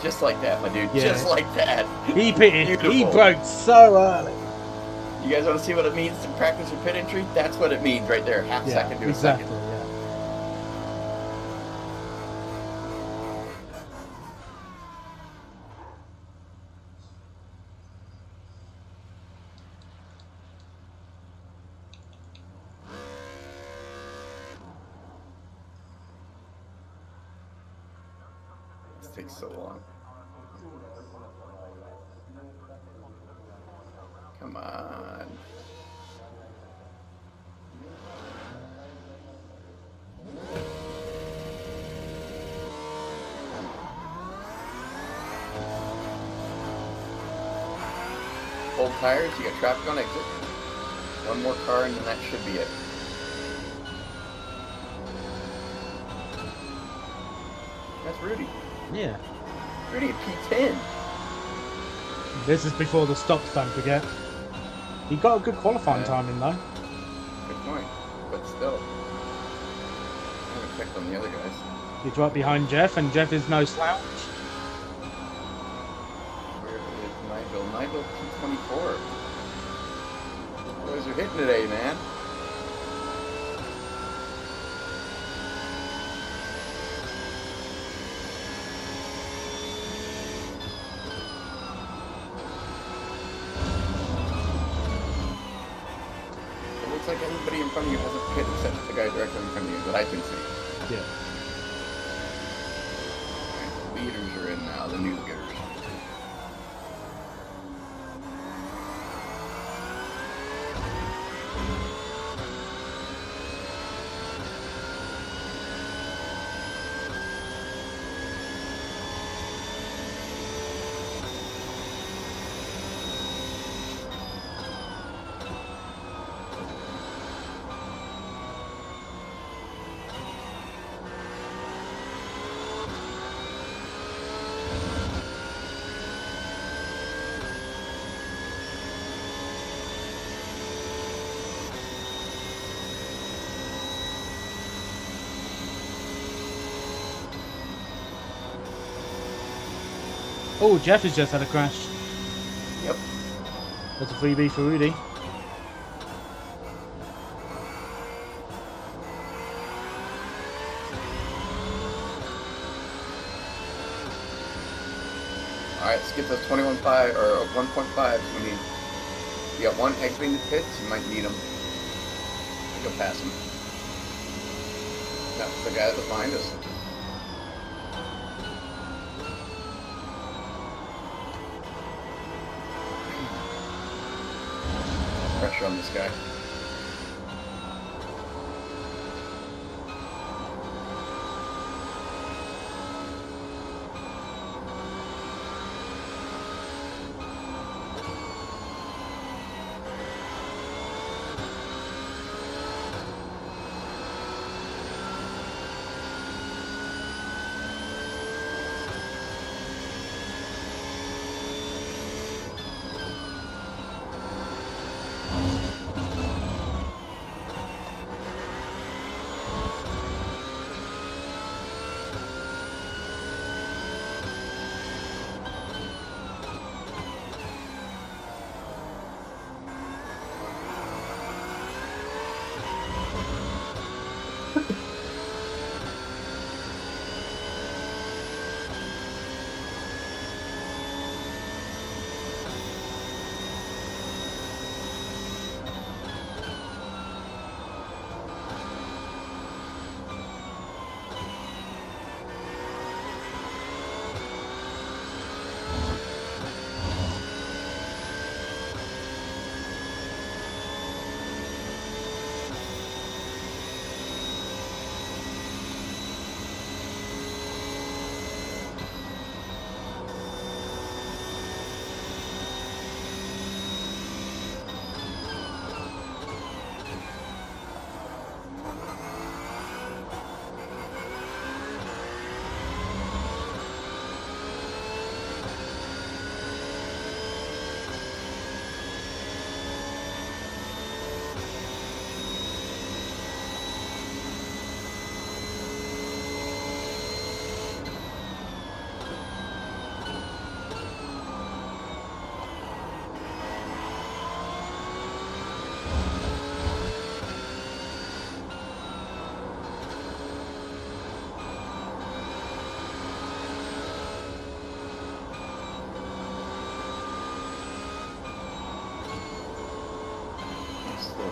Just like that, my dude. Yeah. Just like that. He pitted. He Beautiful. broke so early. You guys want to see what it means to practice your pit entry? That's what it means right there. Half second to exactly, a second. yeah. This takes so long. Come on. Hold tires, you got traffic on exit. One more car and then that should be it. That's Rudy. Yeah. Rudy at P10. This is before the stops, don't forget. He got a good qualifying timing though. Good point. But still. I haven't checked on the other guys. He's right behind Jeff, and Jeff is no slouch. Where is Nigel? Nigel P24. Boys are hitting today, man. It looks like everybody in front of you has a pit except the guy directly in front of you that I can see. Yeah. Alright, the leaders are in now, the new getters. Oh, Jeff has just had a crash. Yep. That's a freebie for Rudy. Alright, let's get those 21.5 or 1.5s we need. You got one exiting the pits, you might need them. Go past him. That's the guy that's behind us. Pressure on this guy.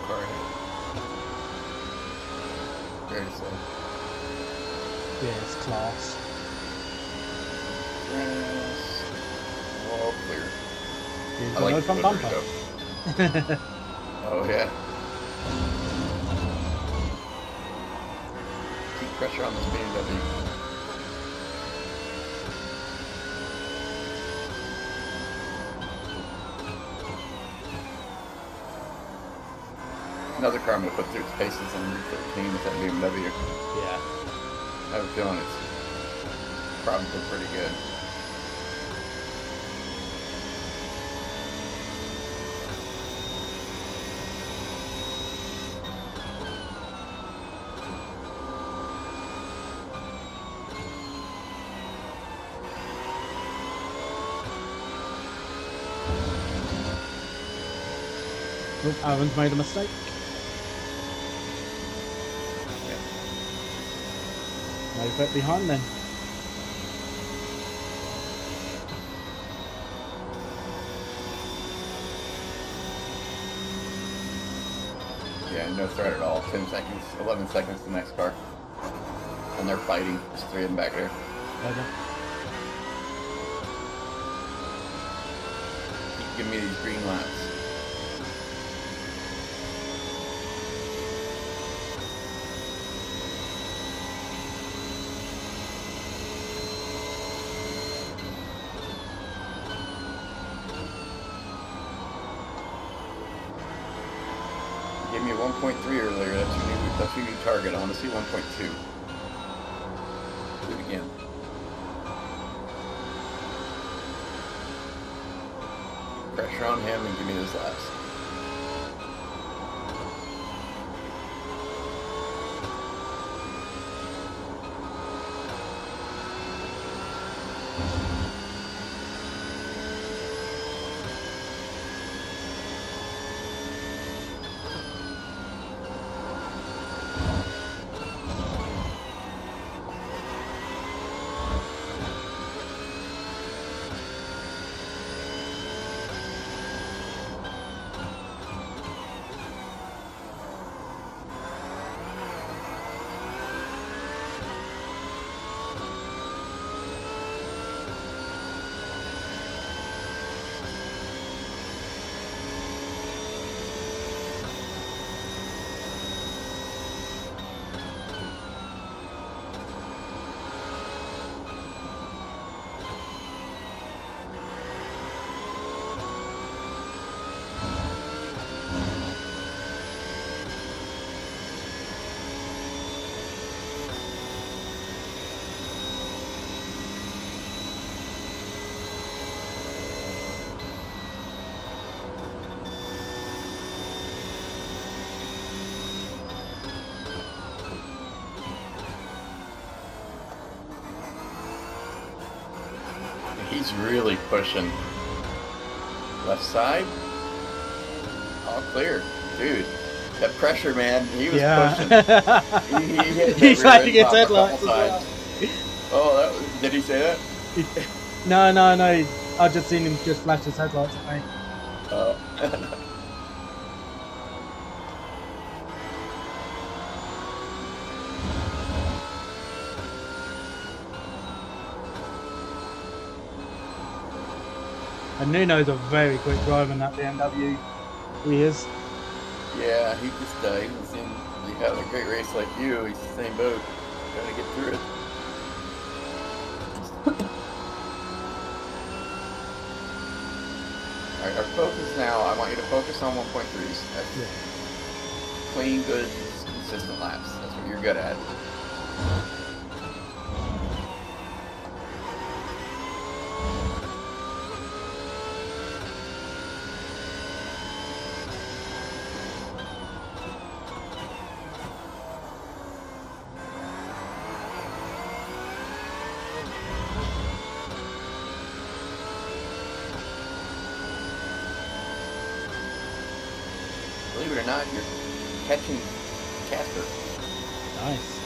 car ahead. Very slow. Yeah, it's class. Yes. All clear. You've I got like no the front delivery, bumper. though. Oh yeah. Keep pressure on this BMW. Another car I'm going to put through its paces on Route 13 with that BMW. Yeah. I have a feeling it's probably pretty good. Oh, Aaron's made a mistake. No foot behind then. Yeah, no threat at all. 10 seconds, 11 seconds to the next car. And they're fighting. There's three of them back there. Okay. Keep giving me these green laps. Gave me a 1.3 earlier. That's your new target. I want to see 1.2. Do it again. Pressure on him and give me those laps. He's really pushing. Left side. All clear. Dude, that pressure, man. He was pushing. He hit He's trying to get a couple headlights as well. times. Oh, did he say that? No. I just seen him just flash his headlights at me. Oh. And Nuno's a very quick driver in that BMW. He is. Yeah, he just he was in. He had a great race like you. He's the same boat. Trying to get through it. Alright, our focus now, I want you to focus on 1.3s. That's clean, good, consistent laps. That's what you're good at. Believe it or not, you're catching Casper. Nice.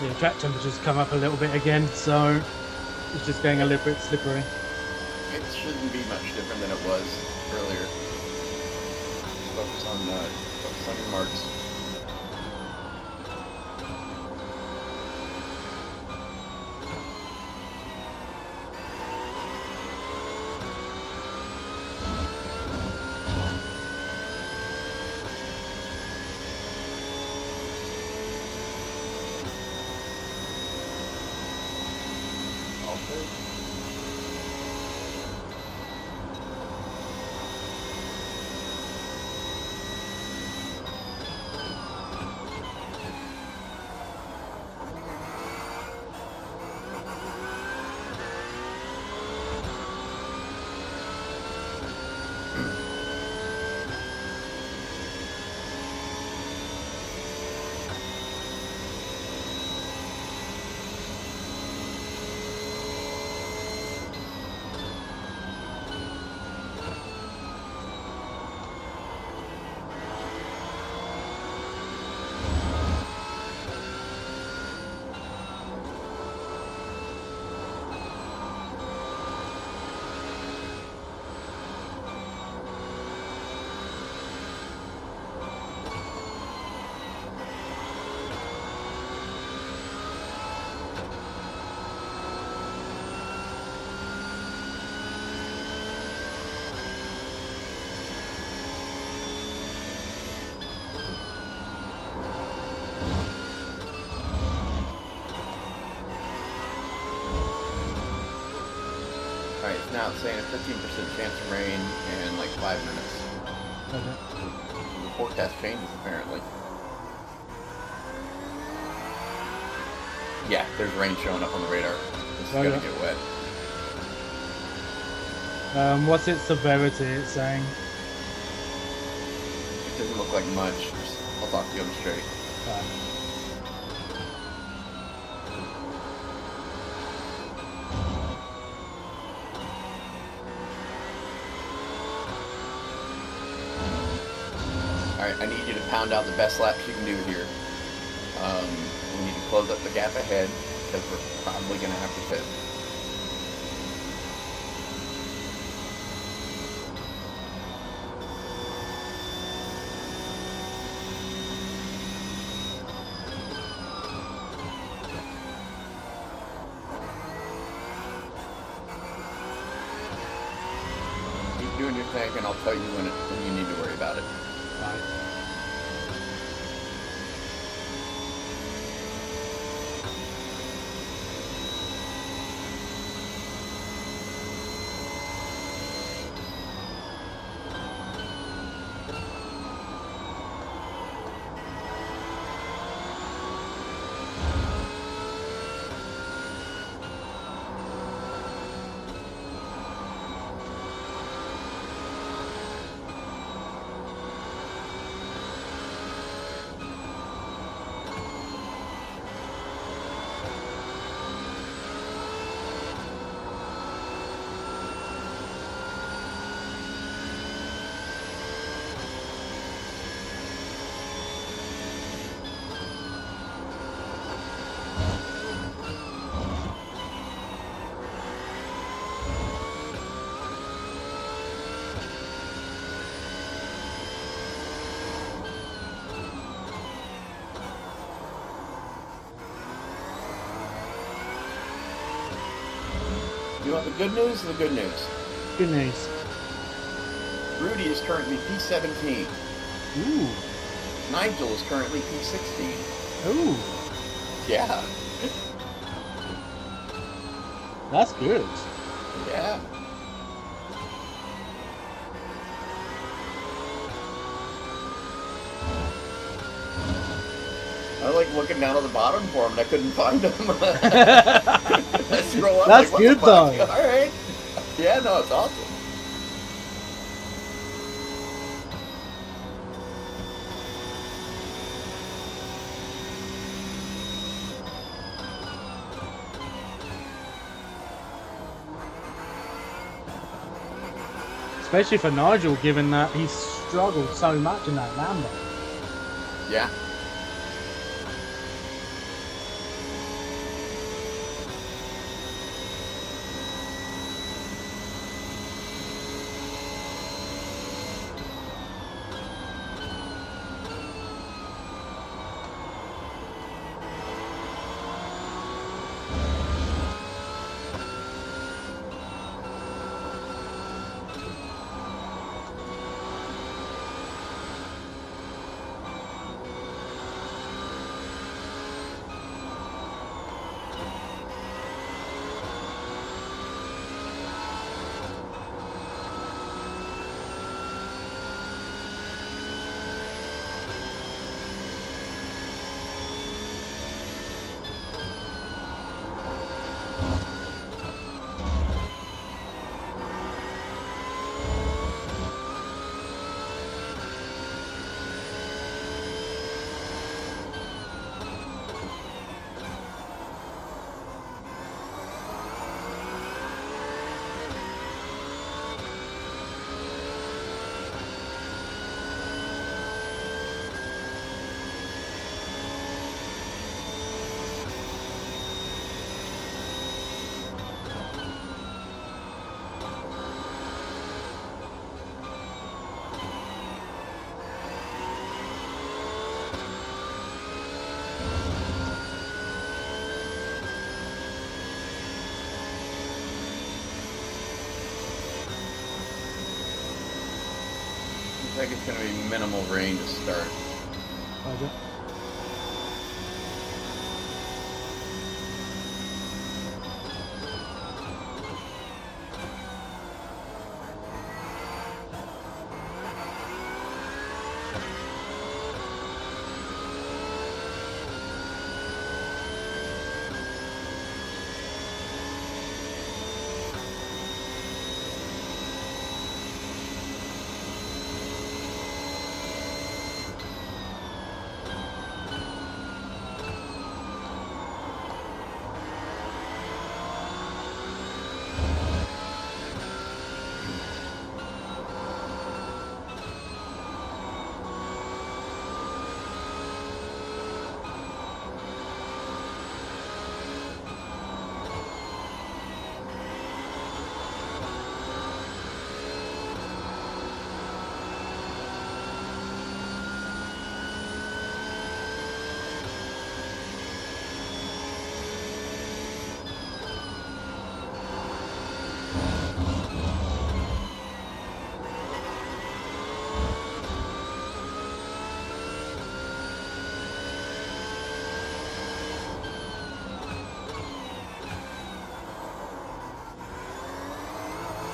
Yeah, track temperature's come up a little bit again, so it's just getting a little bit slippery. It shouldn't be much different than it was earlier. Focus on your marks. Alright, now it's saying a 15% chance of rain in like 5 minutes. Okay. The forecast changes apparently. Yeah, there's rain showing up on the radar. This is gonna get wet. What's its severity, it's saying? It doesn't look like much. I'll talk to you on the straight. Alright, I need you to pound out the best laps you can do here. We need to close up the gap ahead, because we're probably going to have to pit. Keep doing your thing, and I'll tell you when you need to worry about it. You want the good news or the good news? Good news. Rudy is currently P17. Ooh. Nigel is currently P16. Ooh. Yeah. That's good. Yeah. I like looking down at the bottom for him and I couldn't find him. I scroll up, that's like, good though. Alright. Yeah, no, it's awesome. Especially for Nigel, given that he's struggled so much in that Lambo. Yeah. think it's going to be minimal rain to start. Roger.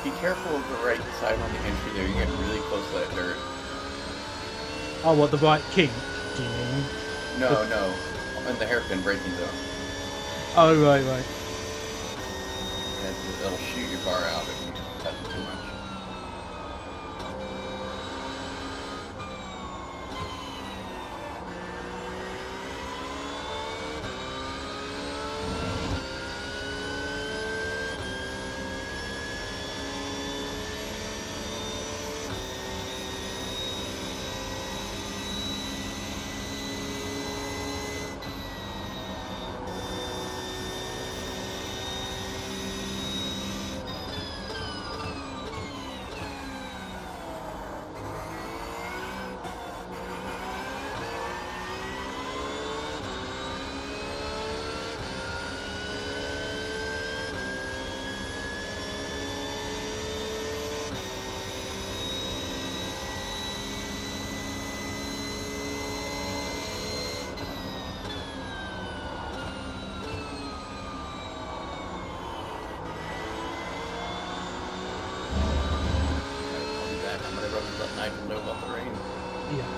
Be careful of the right side on the entry there. You get really close to that dirt. Oh, what, the right kink, do you mean? No, no. In the hairpin braking zone. Oh, right. It'll shoot your car out if you touch it too much. I can know about the rain. Yeah.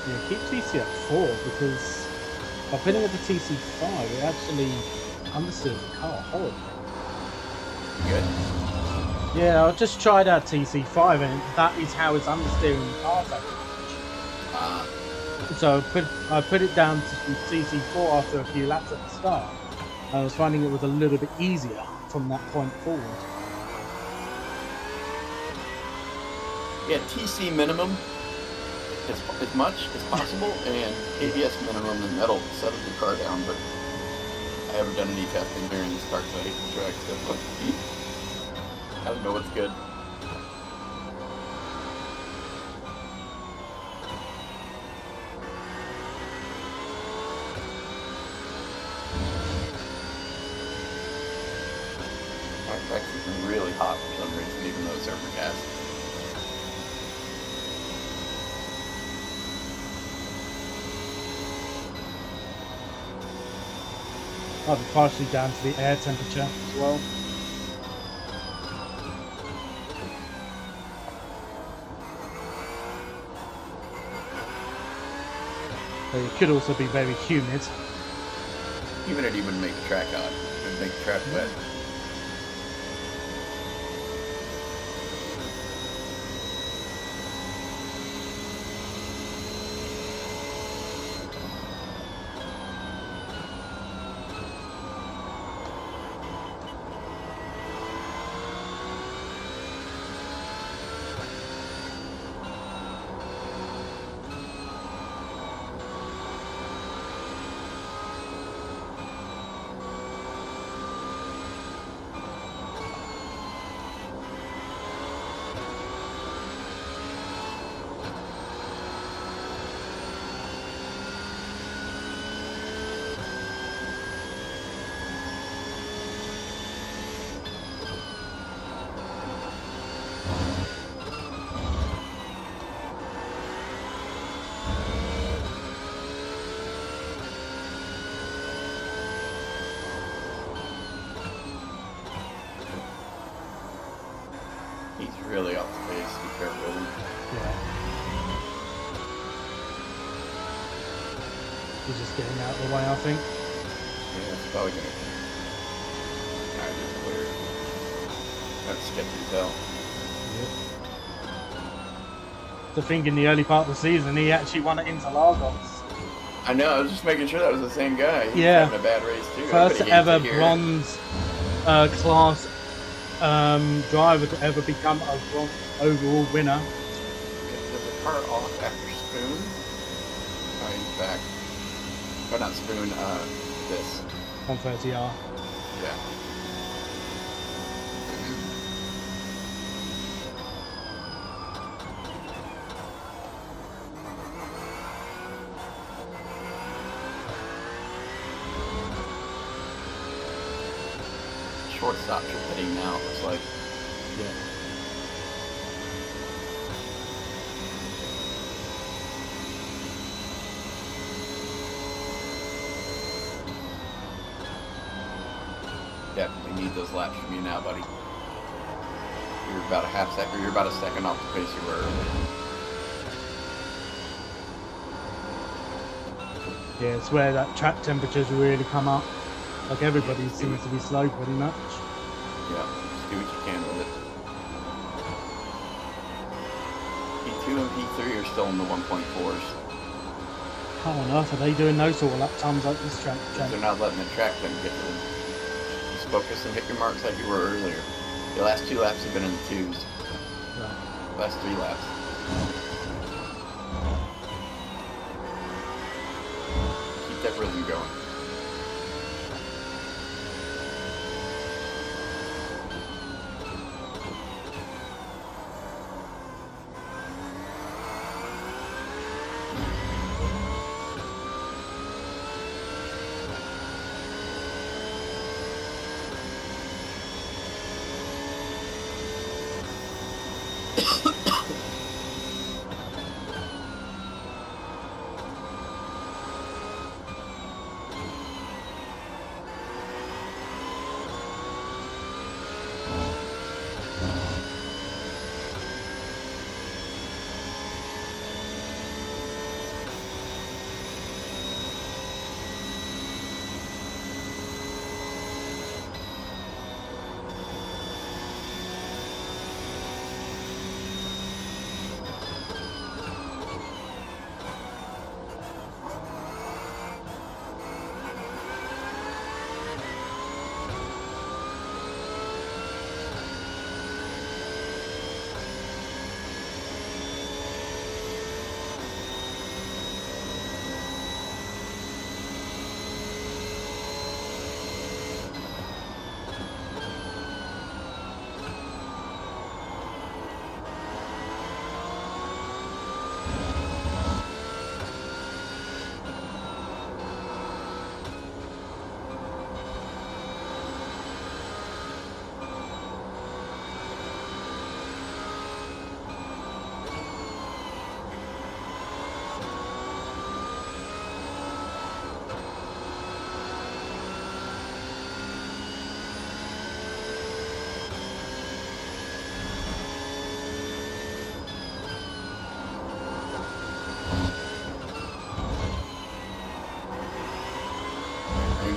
Yeah, keep TC at 4 because by putting it to TC5, it actually understeers the car horribly. Good. Yeah, I just tried out TC5 and that is how it's understeering the car so much. So I put it down to TC4 after a few laps at the start. I was finding it was a little bit easier from that point forward. Yeah, TC minimum as much as possible, and ABS minimum, and that'll settle the car down, but I haven't done any testing during this car, so I hate the track stuff. I don't know what's good. My track's been really hot for some reason, even though it's overcast. Might be partially down to the air temperature as well. But it could also be very humid. Humidity wouldn't make the track hot. It would make the track wet. He's really off the pace. Be careful with him. Yeah. He's just getting out of the way, I think. Yeah, it's probably gonna. Alright, clear. That's sketchy as hell. I think in the early part of the season, he actually won at Interlagos. I know. I was just making sure that was the same guy. He's Yeah. having a bad race too. First Everybody hates ever it here. bronze class driver to ever become a bronze overall winner. Does the car off after Spoon? Oh, he's back. Oh, not Spoon. This. 130R. Yeah. Shortstop you're hitting now, it looks like. Yeah. Definitely need those laps from you now, buddy. You're about a half second, you're about a second off the pace you were earlier. Yeah, it's where that track temperatures really come up. Like everybody seems to be slow pretty much. Yeah, just do what you can with it. P2 and P3 are still in the 1.4s. How on earth are they doing those sort of lap times like this track? They're not letting the track them get to them. Just focus and hit your marks like you were earlier. The last 2 laps have been in the 2s. Right. Last 3 laps. Keep that rhythm going.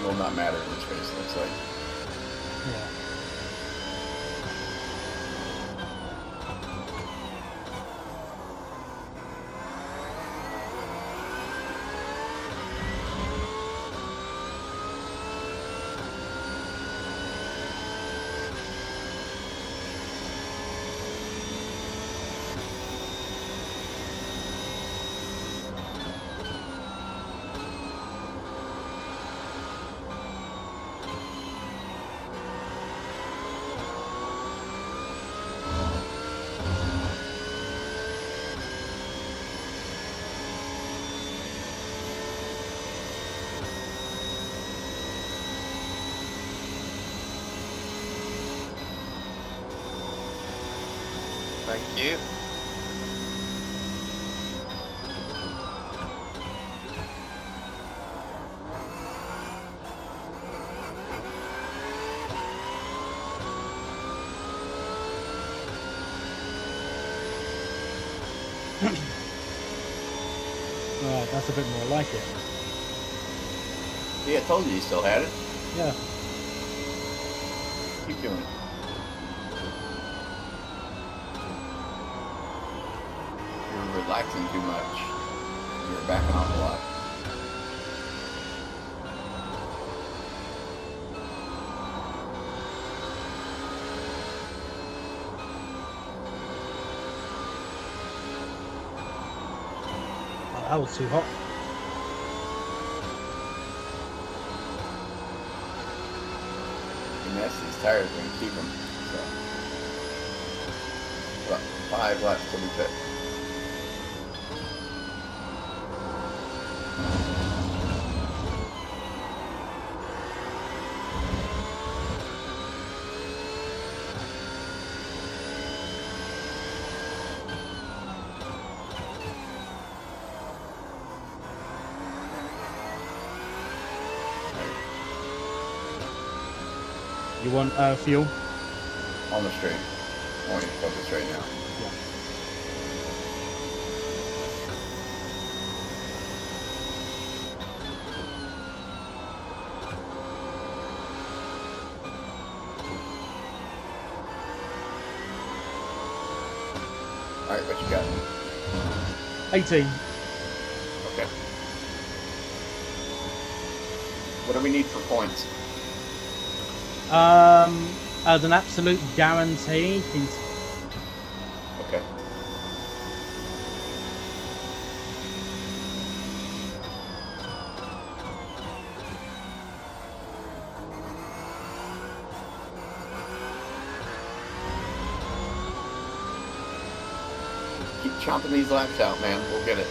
Will not matter in this race, it looks like. Yeah. Thank you. Right, that's a bit more like it. Yeah, I told you still had it. Yeah. Keep doing it. You're relaxing too much. You're backing off a lot. Oh, that was too hot. And that's these tires are going to keep them. So, about 5 laps till we pit. You want fuel? On the straight. I want you to focus right now. Yeah. Alright, what you got? 18. Okay. What do we need for points? As an absolute guarantee, he's Okay. Keep chomping these laps out, man. We'll get it.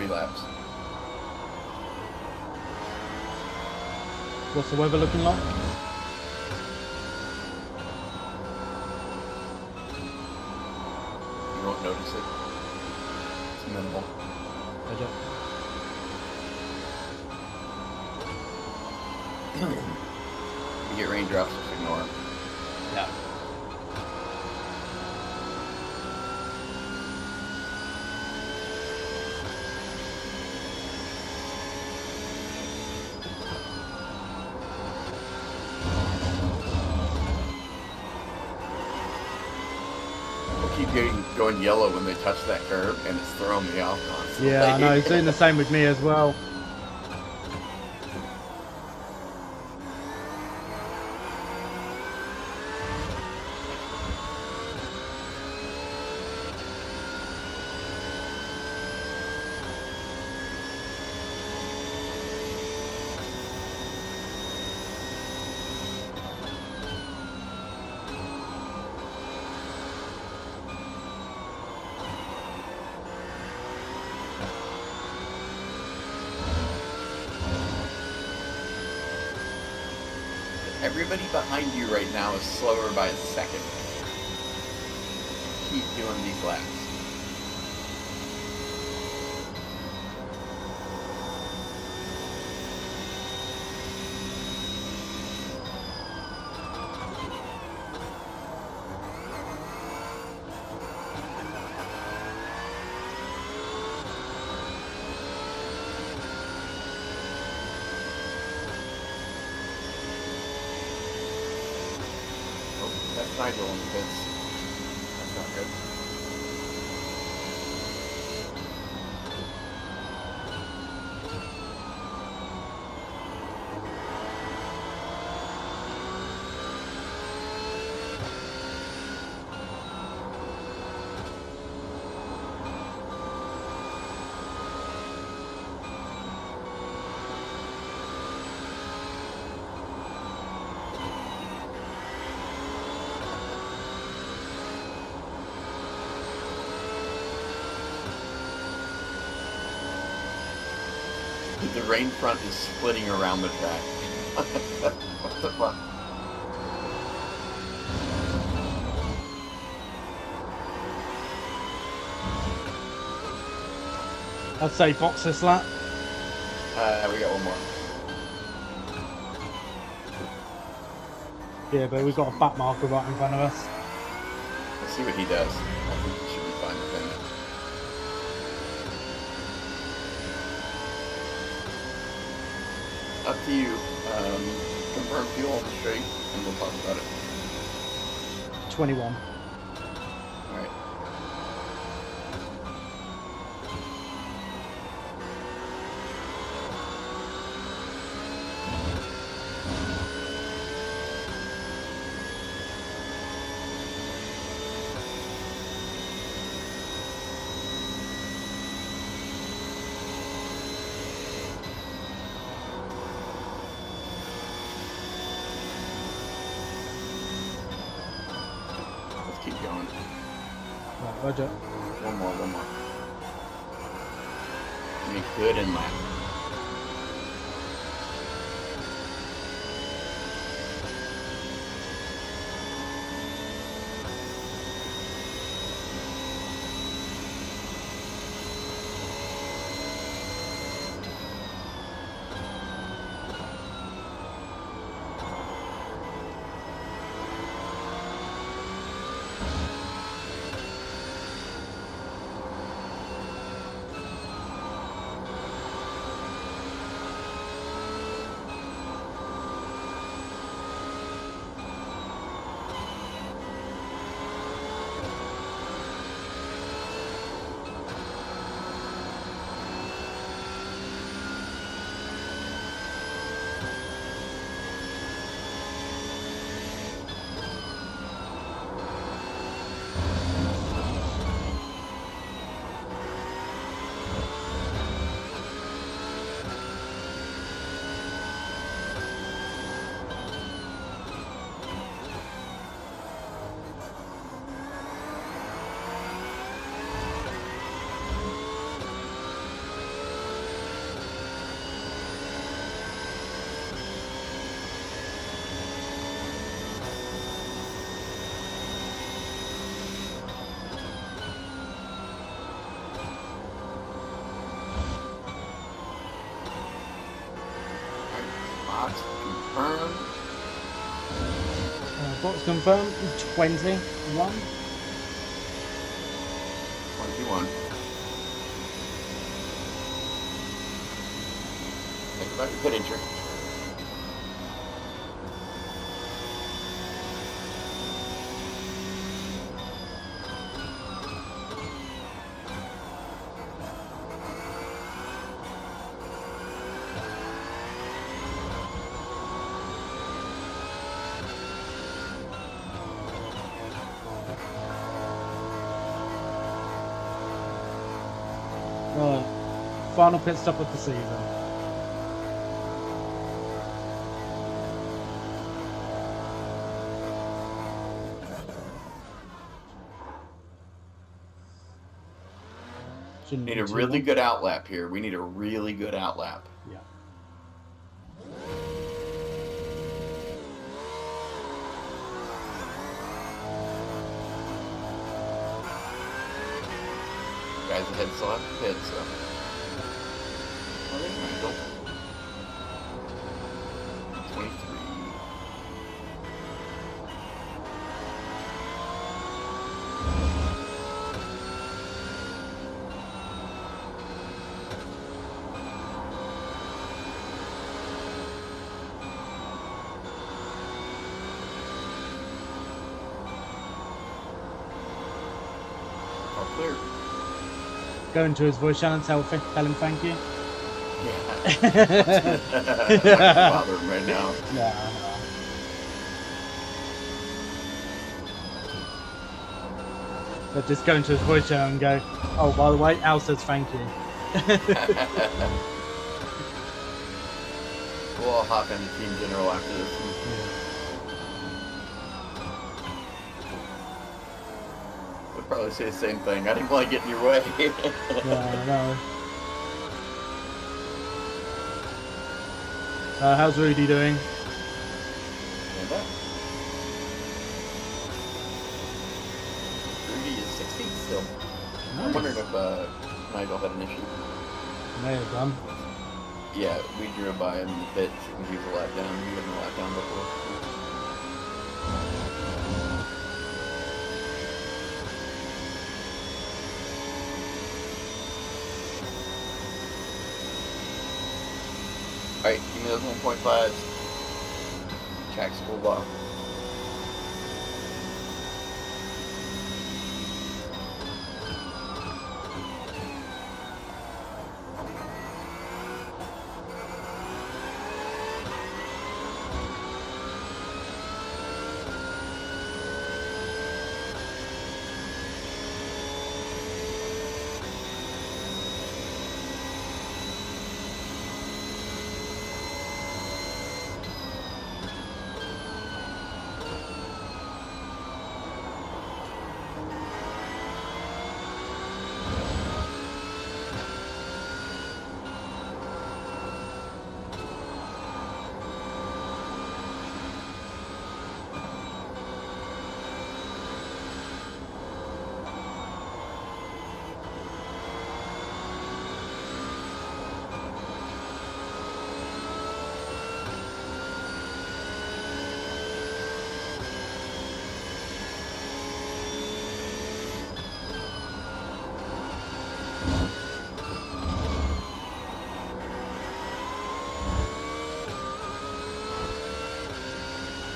Laps. What's the weather looking like? You won't notice it. It's minimal. I don't. You get raindrops, just ignore them. Yeah. We'll keep going yellow when they touch that curve, and it's throwing me off constantly. Yeah, I know. It's doing the same with me as well. Everybody behind you right now is slower by a second. Keep doing these laps. That's Nigel on the pits. That's not good. The rain front is splitting around the track. What the fuck? I'd say box this lap. We got one more. Yeah, but we've got a back marker right in front of us. Let's see what he does. I think he should be fine with him. Up to you. Confirm fuel on the straight, and we'll talk about it. 21. Alright. Keep going. Right, Roger. One more. Make good and lap. Confirmed. Box confirmed. 21. 21. Think about your pit entry. Alright. Final pit stop of the season. Shouldn't Need be a too really long. good outlap here. We need a really good outlap. Yeah. Guys ahead still have to pit, so. Oh, there's Michael. 23. All clear. Go into his voice channel and tell him thank you. Yeah. Not bother him right now. Yeah, I know. But just go into his voice channel and go, oh, by the way, Al says thank you. We'll all hop into Team General after this. We'll probably say the same thing. I didn't want to get in your way. Yeah, I know. How's Rudy doing? And that. Rudy is 16th still. I'm wondering if Nigel had an issue. May have done. Yeah, we drove by him in the pit when he was a lap down. He wasn't a lap down before. Alright, give me those 1.5s. Track school off.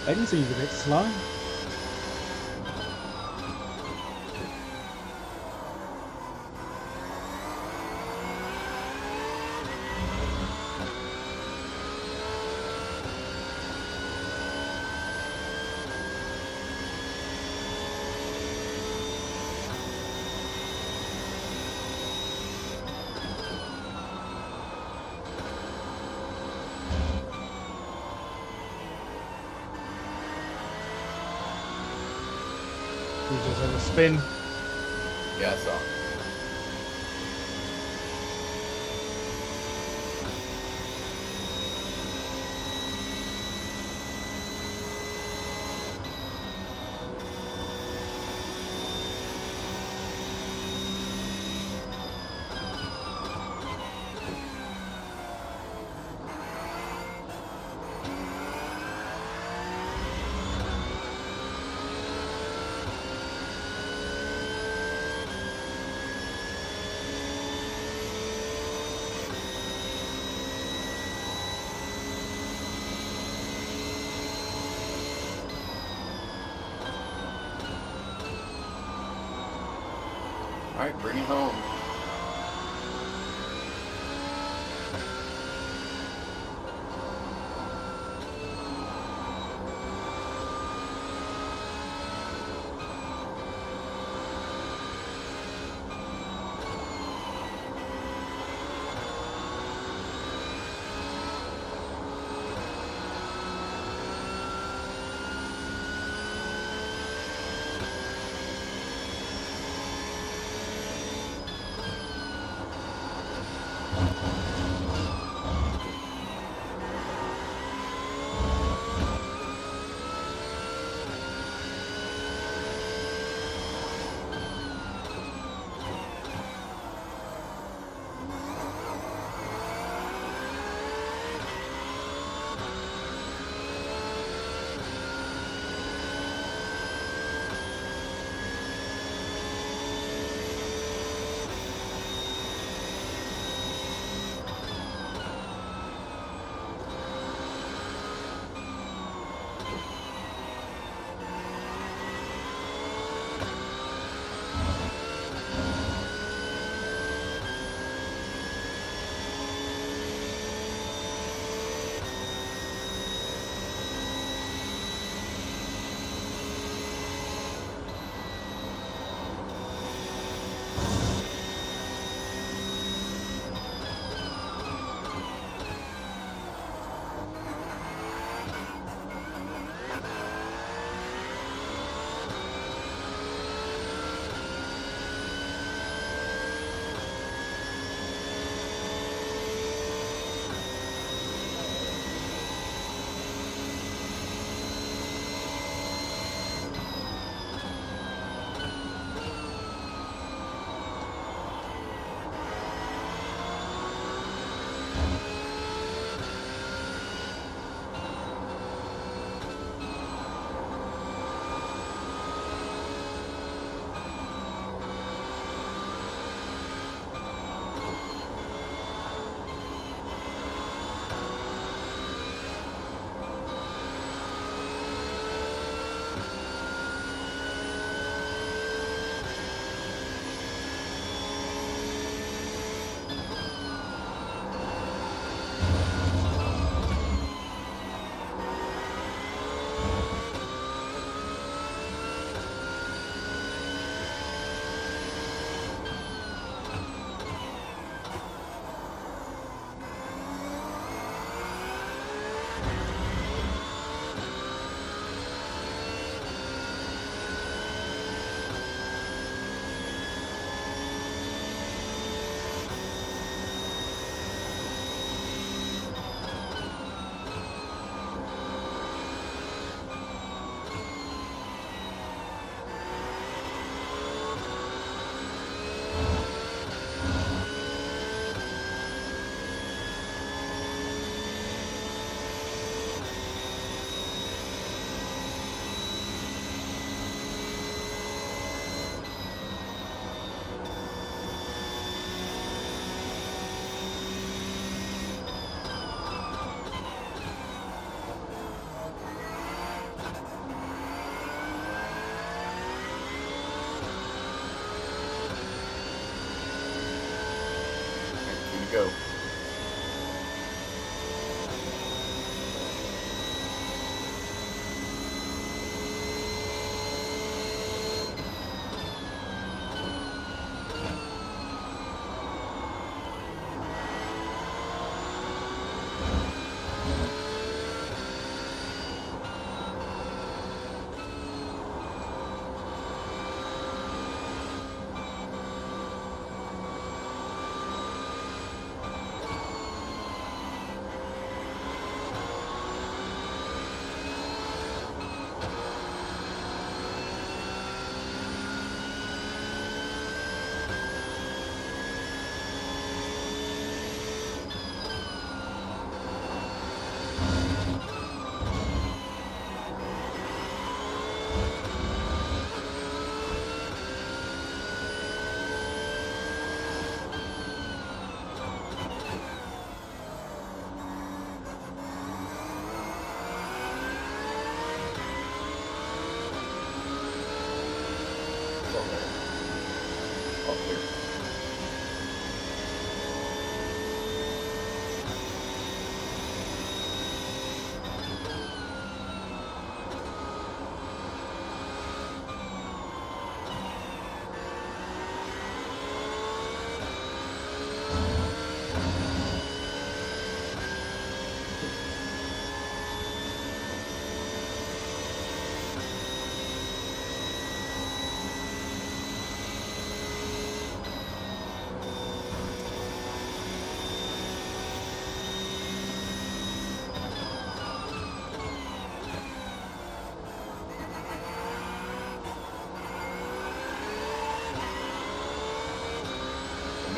Ben seems a bit slow. He just had a spin. Yeah, I saw. Alright, bring it home. go.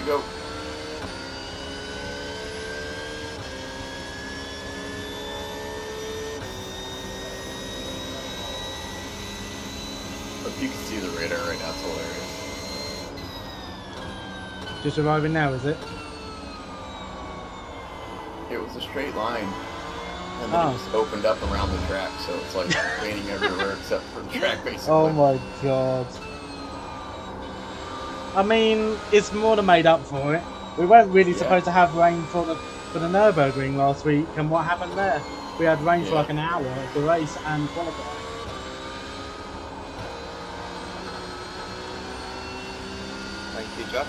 Go. Hope you can see the radar right now. It's hilarious. Just arriving now, is it? It was a straight line, and then it just opened up around the track, so it's like raining everywhere except for the track, basically. Oh my god. I mean, it's more than made up for it. We weren't really supposed to have rain for the Nürburgring last week, and what happened there? We had rain for like an hour of the race and qualifying. Thank you, Jack.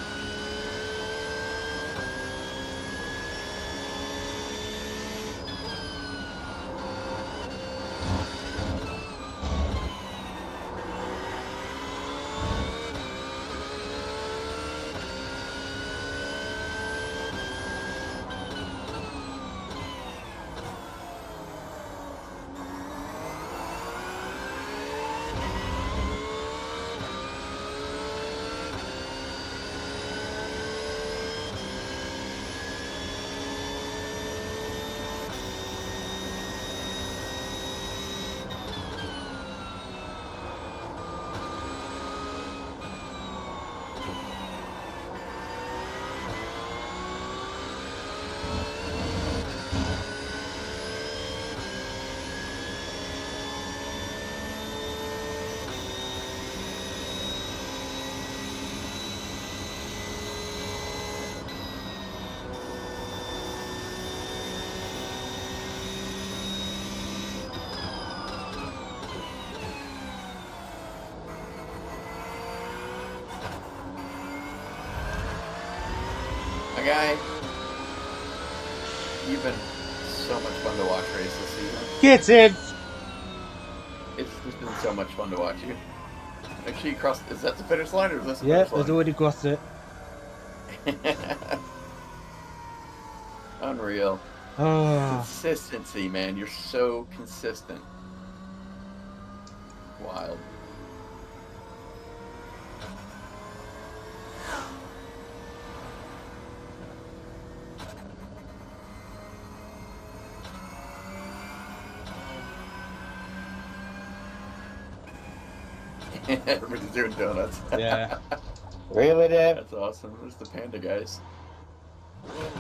Guy, you've been so much fun to watch race this season. Get in! It's just been so much fun to watch you. Make sure you cross. Is that the finish line or is this the Yeah, finish line? it's already crossed it. Unreal. Oh. Consistency, man. You're so consistent. Wild. Everybody's doing donuts. Yeah. Really, Dave? That's awesome. There's the panda guys. Let's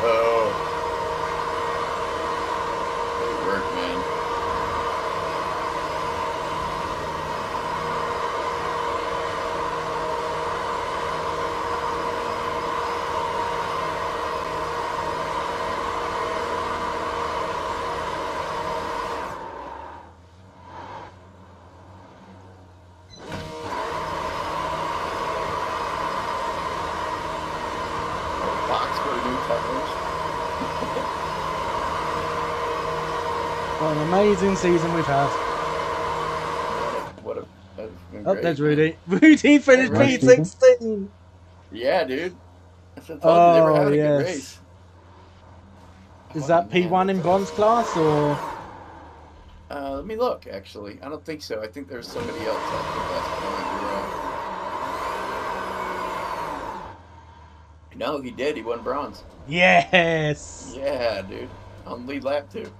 go. Great work, man. coverage. What an amazing season we've had. That's been Oh, great, there's man. Rudy. Rudy finished Rudy. P16. Yeah, dude. That's what I told you, they were having a good race. Is that man, P1 in bronze class or? Let me look, actually. I don't think so. I think there's somebody else at the best point. No, he did. He won bronze. Yes. Yeah, dude. On lead lap, too.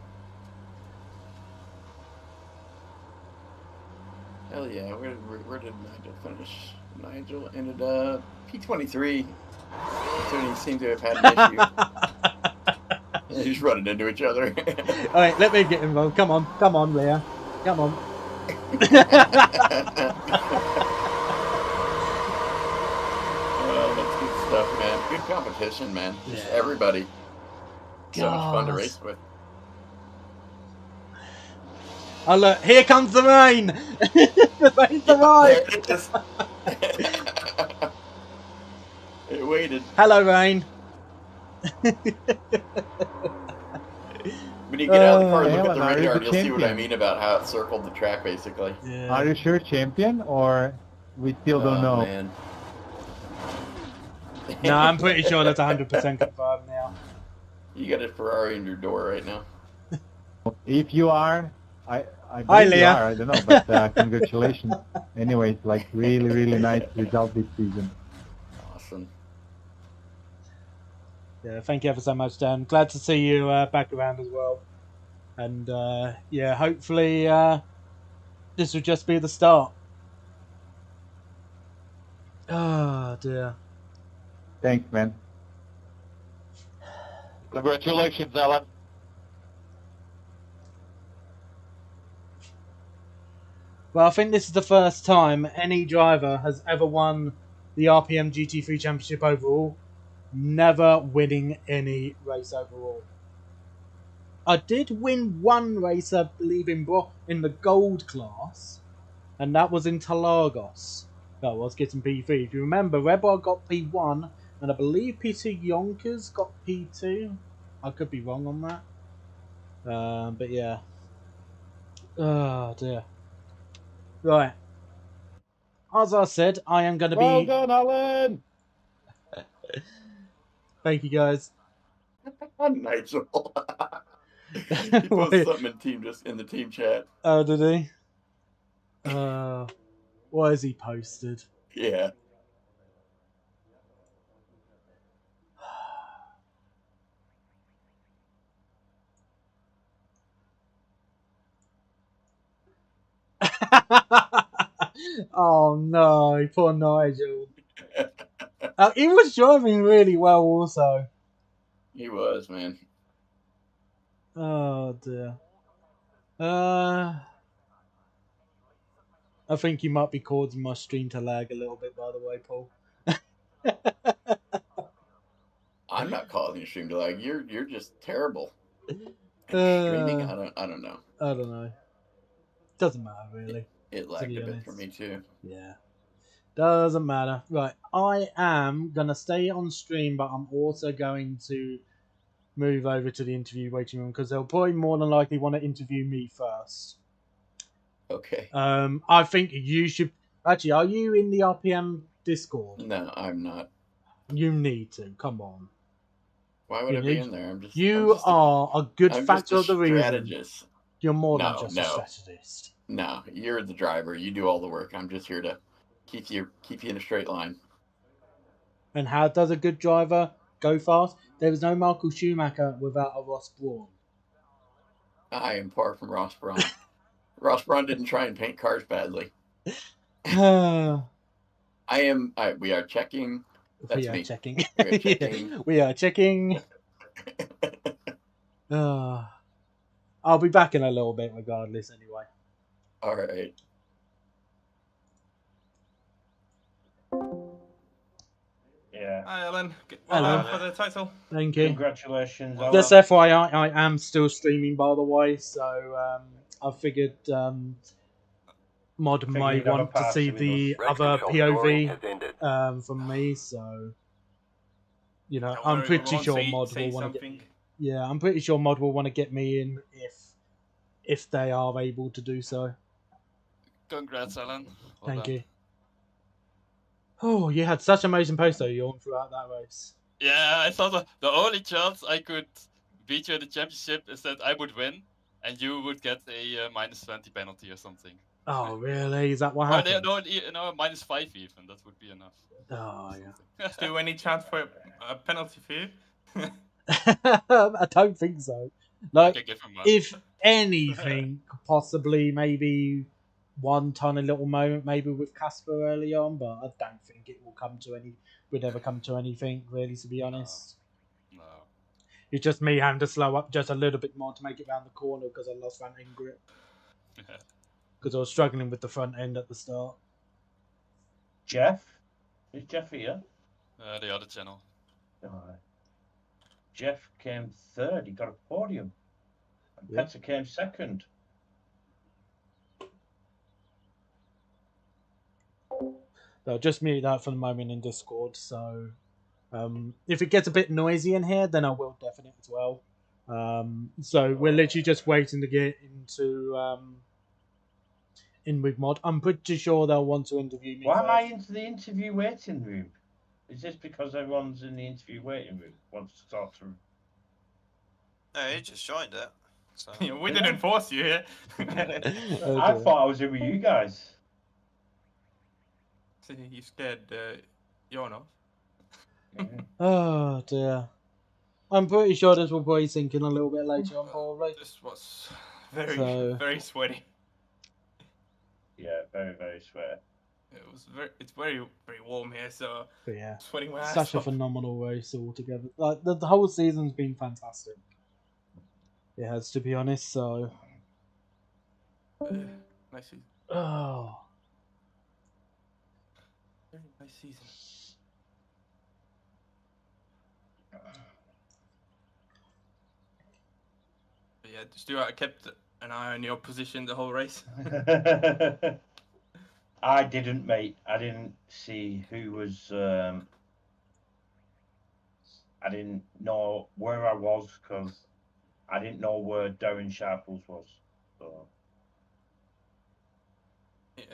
Hell yeah. Where did Nigel finish? Nigel ended up P23. So he seemed to have had an issue. They're just running into each other. All right, let me get involved. Come on, Leah. Come on. That's good stuff, man. Good competition, man. Just everybody. So much fun to race with. Oh look, here comes the rain. The rain's arrived. It waited. Hello, rain. When you get out of the car and look at the Alan, radar, are you the you'll see what I champion? mean about how it circled the track, basically. Yeah. Are you sure champion, or we still don't know? Man. No, I'm pretty sure that's 100% confirmed now. You got a Ferrari in your door right now. If you are, I Hi, believe you Leah. are. I don't know, but congratulations. Anyways, like really nice result this season. Awesome. Yeah, thank you ever so much, Dan. Glad to see you back around as well. And yeah, hopefully this will just be the start. Oh dear. Thanks, man. Congratulations, Alan. Well, I think this is the first time any driver has ever won the RPM GT3 Championship overall, never winning any race overall. I did win one race, I believe, in the gold class, and that was in Talagos. I was getting P3. If you remember, Rebar got P1, and I believe P2 Yonkers got P2. I could be wrong on that. But yeah. Oh dear. Right. As I said, I am going to Well be... done, Alan! Thank you, guys. Nigel. He posted something in the team chat. Oh, did he? What has he posted? Yeah. Oh no, poor Nigel. He was driving really well also. He was, man. Oh dear. I think you might be causing my stream to lag a little bit, by the way, Paul. I'm not calling you stream to lag. You're just terrible. Streaming, I don't know. I don't know. Doesn't matter really. It lagged a bit for me too. Yeah. Doesn't matter. Right. I am gonna stay on stream, but I'm also going to move over to the interview waiting room because they'll probably more than likely want to interview me first. Okay. I think you should actually. Are you in the RPM Discord? No, I'm not. You need to. Come on. Why would I be in there? You are a good factor of the reason. Strategist. You're more than just a strategist. No, you're the driver. You do all the work. I'm just here to keep you in a straight line. And how does a good driver go fast? There was no Michael Schumacher without a Ross Brawn. I am far from Ross Brawn. Ross Brawn didn't try and paint cars badly. We are checking. That's me. Checking. We are checking. We are checking. I'll be back in a little bit regardless anyway. All right. Yeah. Hi, Alan. Hello. For the title. Thank you. Congratulations. Just FYI, I am still streaming, by the way, so I figured Mod may want to see the other POV from me, so You know, Don't I'm worry, pretty we won't sure say- Mod say will want to get something. me. Yeah, I'm pretty sure Mod will want to get me in if they are able to do so. Congrats, Alan. Well Thank done. you. Oh, you had such amazing posts though, Jorn, throughout that race. Yeah, I thought the only chance I could beat you in the championship is that I would win, and you would get a -20 penalty or something. Oh, really? Is that what Or happened? no, -5 even. That would be enough. Oh, yeah. Is there any chance for a penalty for you? I don't think so. Like, can give him one. if anything, possibly maybe one tiny little moment, maybe with Casper early on, but I don't think it will would ever come to anything, really, to be honest. No. It's just me having to slow up just a little bit more to make it round the corner because I lost front end grip. Because I was struggling with the front end at the start. Jeff? Is Jeff here? The other channel. Alright. Jeff came third. He got a podium. And Yeah. Petter came second. So just mute that for the moment in Discord. So if it gets a bit noisy in here, then I will deafen it as well. So we're literally just waiting to get into in with Mod. I'm pretty sure they'll want to interview me. Why am I first. into the interview waiting room? Is this because everyone's in the interview waiting room? Wants to talk to them? No, you just joined it. So. We didn't force you here. I thought I was in with you guys. See, you scared Jorn off. Oh dear. I'm pretty sure this will probably sink in a little bit later on, probably. This was very, So- very sweaty. Yeah, very, very sweaty. It's very, very warm here, so But yeah, sweating my ass such a off. phenomenal race altogether. Like the whole season's been fantastic. It has to be honest. So, Nice season. oh, Very nice season. But yeah, Stuart, I kept an eye on your position the whole race. I didn't, mate. I didn't see who was. I didn't know where I was because I didn't know where Darren Sharples was. So. Yeah,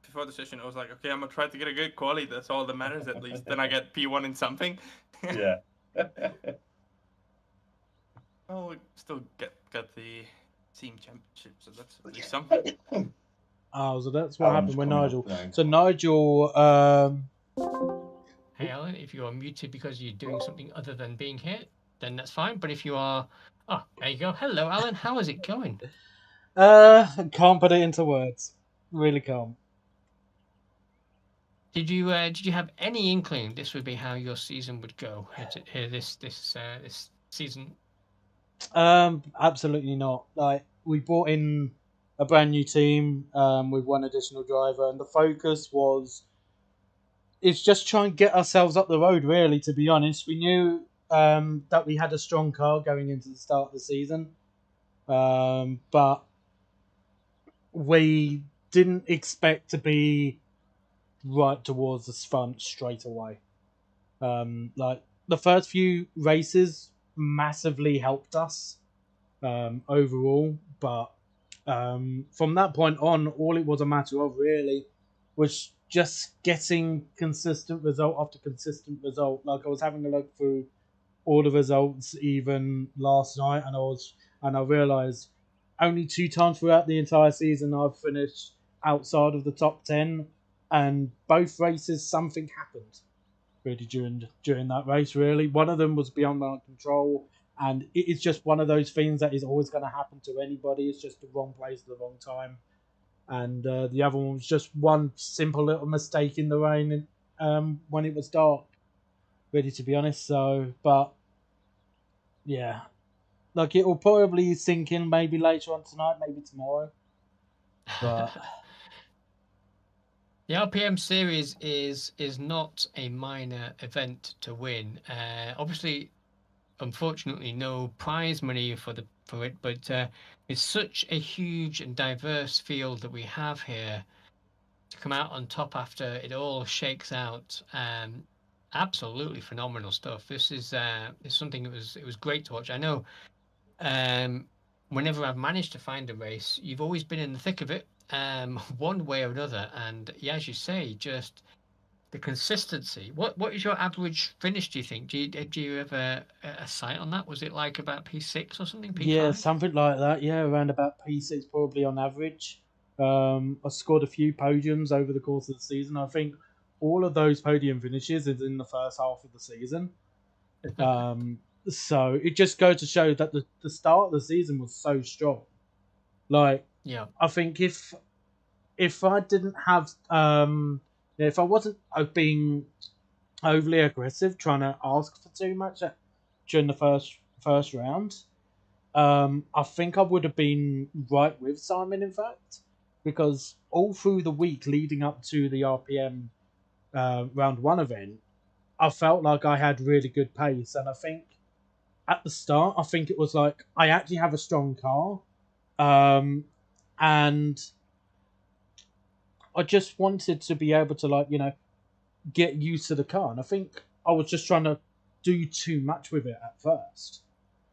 before the session, I was like, okay, I'm gonna try to get a good quality. That's all that matters, at least. Then I get P1 in something. Yeah. Oh, we still got the team championship, so that's at least something. oh, so that's what Alan's happened with coming Nigel. up now. So Nigel, Hey Alan, if you are muted because you're doing something other than being here, then that's fine. But if you are, oh, there you go. Hello, Alan. How is it going? can't put it into words. Really can't. Did you have any inkling this would be how your season would go here this season? Absolutely not. Like we brought in a brand new team with one additional driver, and the focus was it's just try and get ourselves up the road. Really, to be honest, we knew that we had a strong car going into the start of the season, but we didn't expect to be right towards the front straight away. Like the first few races massively helped us overall, but from that point on, all it was a matter of really was just getting consistent result after consistent result. Like I was having a look through all the results even last night, and I realised only 2 times throughout the entire season I've finished outside of the top 10, and both races something happened really during that race. Really, one of them was beyond my control, and it is just one of those things that is always going to happen to anybody. It's just the wrong place at the wrong time, and the other one was just one simple little mistake in the rain when it was dark, really, to be honest. So, but yeah, like it will probably sink in maybe later on tonight, maybe tomorrow, but. The RPM series is not a minor event to win. Obviously, unfortunately, no prize money for it, but it's such a huge and diverse field that we have here to come out on top after it all shakes out. absolutely phenomenal stuff. This is something it was great to watch. I know whenever I've managed to find a race, you've always been in the thick of it, one way or another. And yeah, as you say, just the consistency. What is your average finish, do you think? Do you have a sight on that? Was it like about P6 or something? P5? Yeah, something like that. Yeah, around about P6 probably on average. I scored a few podiums over the course of the season. I think all of those podium finishes is in the first half of the season. So it just goes to show that the start of the season was so strong. Like, yeah, I think if I didn't have if I wasn't being overly aggressive, trying to ask for too much during the first round, I think I would have been right with Simon, in fact, because all through the week leading up to the RPM round 1 event, I felt like I had really good pace, and I think at the start, I think it was like I actually have a strong car, and I just wanted to be able to get used to the car, and I think I was just trying to do too much with it at first,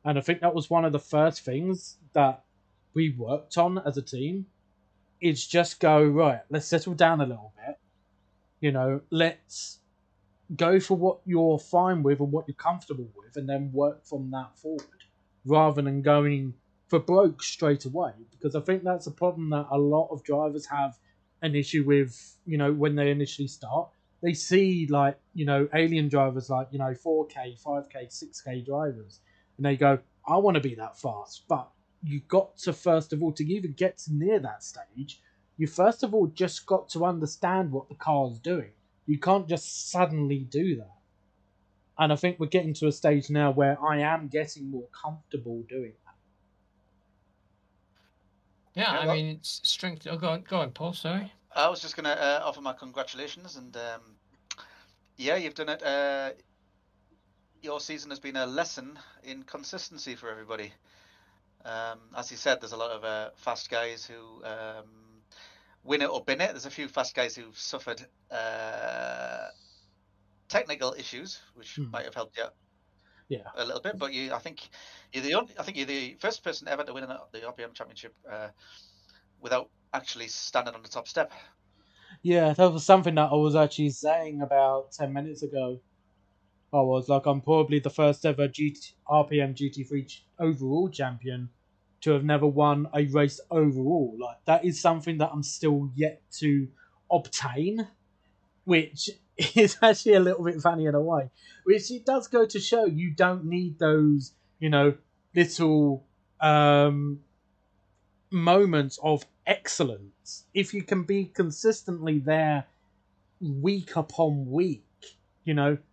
and I think that was one of the first things that we worked on as a team. Is just go right. Let's settle down a little bit. Let's go for what you're fine with and what you're comfortable with, and then work from that forward, rather than going for broke straight away. Because I think that's a problem that a lot of drivers have an issue with. When they initially start, they see alien drivers 4K, 5K, 6K drivers, and they go, "I want to be that fast." But you got to first of all, to even get to near that stage, you first of all just got to understand what the car's doing. You can't just suddenly do that. And I think we're getting to a stage now where I am getting more comfortable doing that. Yeah, I mean, it's strength. Oh, go on, Paul. Sorry. I was just going to offer my congratulations, and yeah, you've done it. Your season has been a lesson in consistency for everybody. As you said, there's a lot of fast guys who win it or bin it. There's a few fast guys who've suffered technical issues, which might have helped you a little bit. But I think you're the first person ever to win the RPM Championship without actually standing on the top step. Yeah, that was something that I was actually saying about 10 minutes ago. I'm probably the first ever RPM GT3 overall champion to have never won a race overall. That is something that I'm still yet to obtain, which is actually a little bit funny in a way. Which it does go to show you don't need those, little moments of excellence. If you can be consistently there week upon week,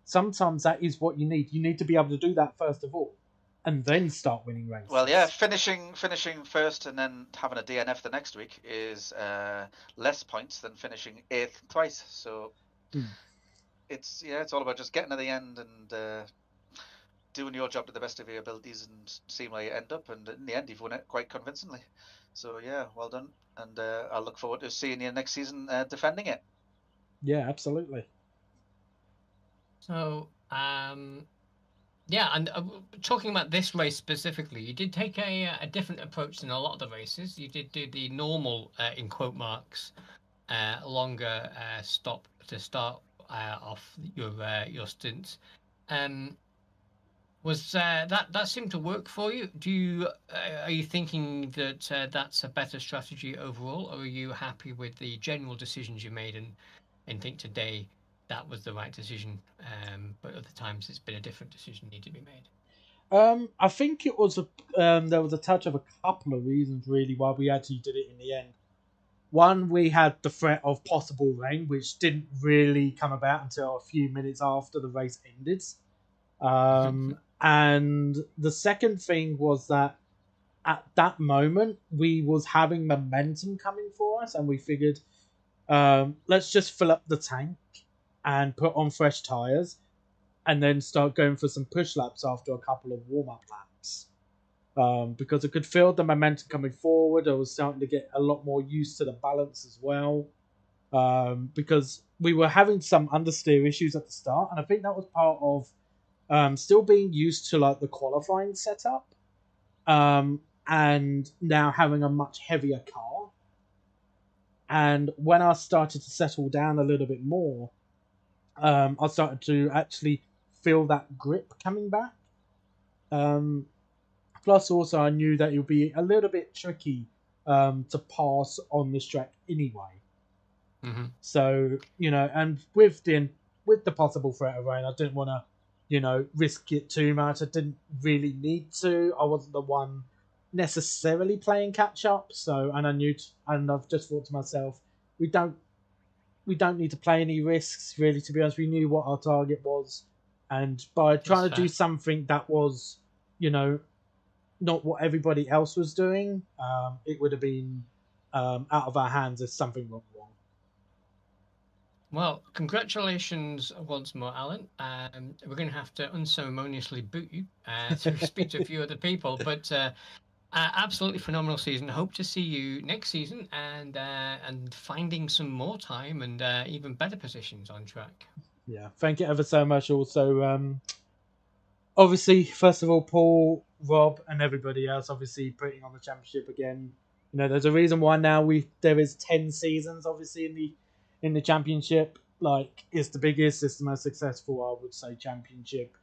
sometimes that is what you need. You need to be able to do that first of all, and then start winning races. Well, yeah, finishing first and then having a DNF the next week is less points than finishing 8th twice. So it's all about just getting to the end and doing your job to the best of your abilities and seeing where you end up. And in the end, you've won it quite convincingly. So yeah, well done. And I look forward to seeing you next season defending it. Yeah, absolutely. So, yeah, and talking about this race specifically, you did take a different approach than a lot of the races. You did do the normal, in quote marks, longer stop to start off your stints. Was that seemed to work for you? Are you thinking that that's a better strategy overall, or are you happy with the general decisions you made and think today that was the right decision, but other times it's been a different decision needed to be made? I think it was there was a touch of a couple of reasons really why we actually did it in the end. One, we had the threat of possible rain, which didn't really come about until a few minutes after the race ended. And the second thing was that at that moment we was having momentum coming for us, and we figured let's just fill up the tank and put on fresh tyres and then start going for some push laps after a couple of warm-up laps. Because I could feel the momentum coming forward. I was starting to get a lot more used to the balance as well. because we were having some understeer issues at the start, and I think that was part of still being used to like the qualifying setup, and now having a much heavier car. And when I started to settle down a little bit more, I started to actually feel that grip coming back. Plus, also, I knew that it would be a little bit tricky to pass on this track anyway. Mm-hmm. So, and with the possible threat of rain, I didn't want to, risk it too much. I didn't really need to. I wasn't the one necessarily playing catch up. So, and and I've just thought to myself, we don't need to play any risks, really, to be honest. We knew what our target was. And by trying to do something that was, not what everybody else was doing, it would have been out of our hands if something went wrong. Well, congratulations once more, Alan. We're going to have to unceremoniously boot you to speak to a few other people, but absolutely phenomenal season. Hope to see you next season and finding some more time and even better positions on track. Yeah, thank you ever so much. Also, obviously, first of all, Paul, Rob, and everybody else, obviously putting on the championship again. There's a reason why now there is 10 seasons, obviously, in the championship. Like, it's the biggest, it's the most successful, I would say, championship.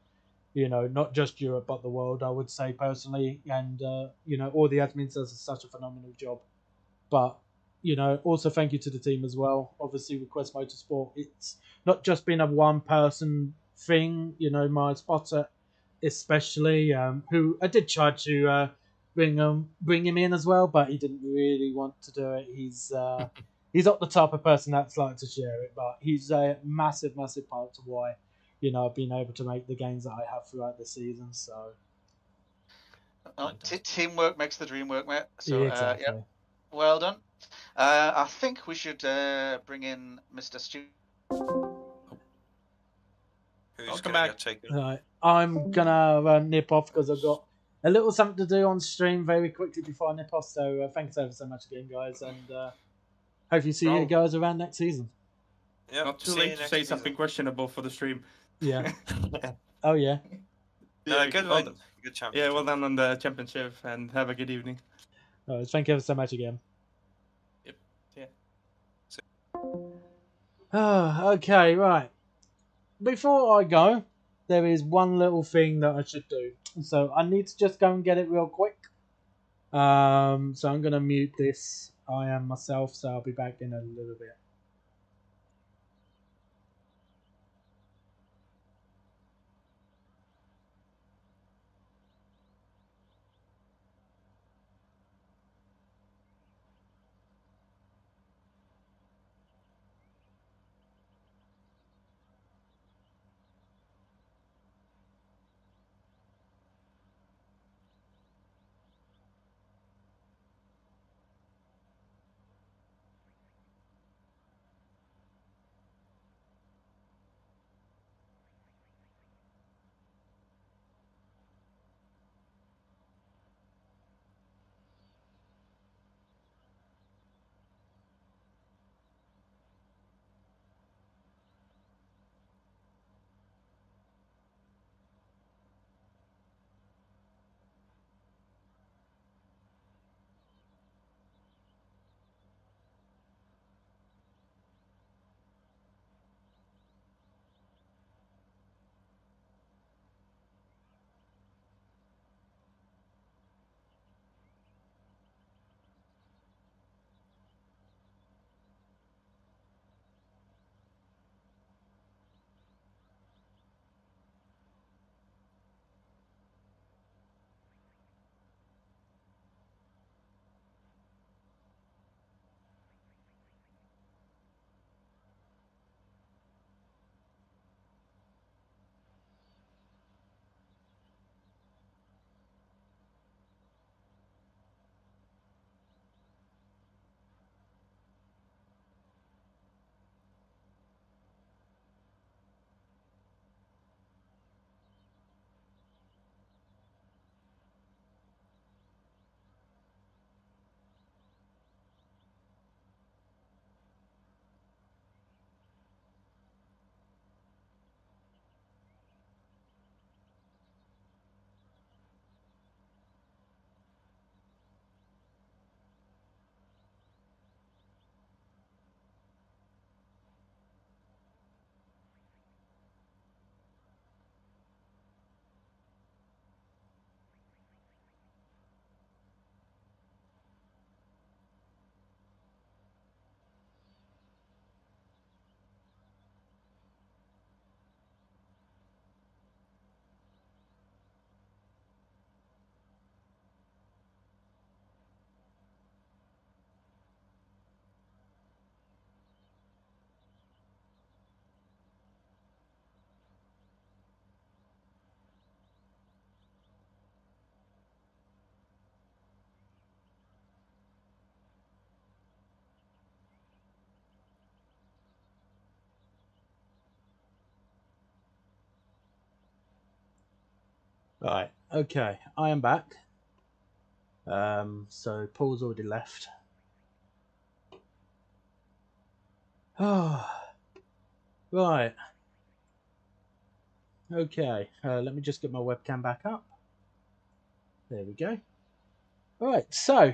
Not just Europe, but the world, I would say, personally. And, all the admins does such a phenomenal job. But, also thank you to the team as well. Obviously, with Quest Motorsport, it's not just been a one-person thing. My spotter, especially, who I did try to bring him in as well, but he didn't really want to do it. He's not the type of person that's like to share it, but he's a massive part to why I've been able to make the gains that I have throughout the season. So teamwork makes the dream work, mate. So yeah, exactly. yeah, well done. I think we should bring in Mr. Stu. Who's going to take it? I'm gonna nip off because I've got a little something to do on stream very quickly before I nip off. So thanks ever so much again, guys, and hope you see you guys around next season. Yep, not too late to say something questionable for the stream. Yeah. Oh yeah. No, good one. Good championship. Yeah, well done on the championship, and have a good evening. Thank you ever so much again. Yep. Yeah. Okay, right. Before I go, there is one little thing that I should do. So I need to just go and get it real quick. So I'm going to mute this. I am myself, so I'll be back in a little bit. Right, okay, I am back. So Paul's already left. Oh, right. Okay, let me just get my webcam back up. There we go. Right, so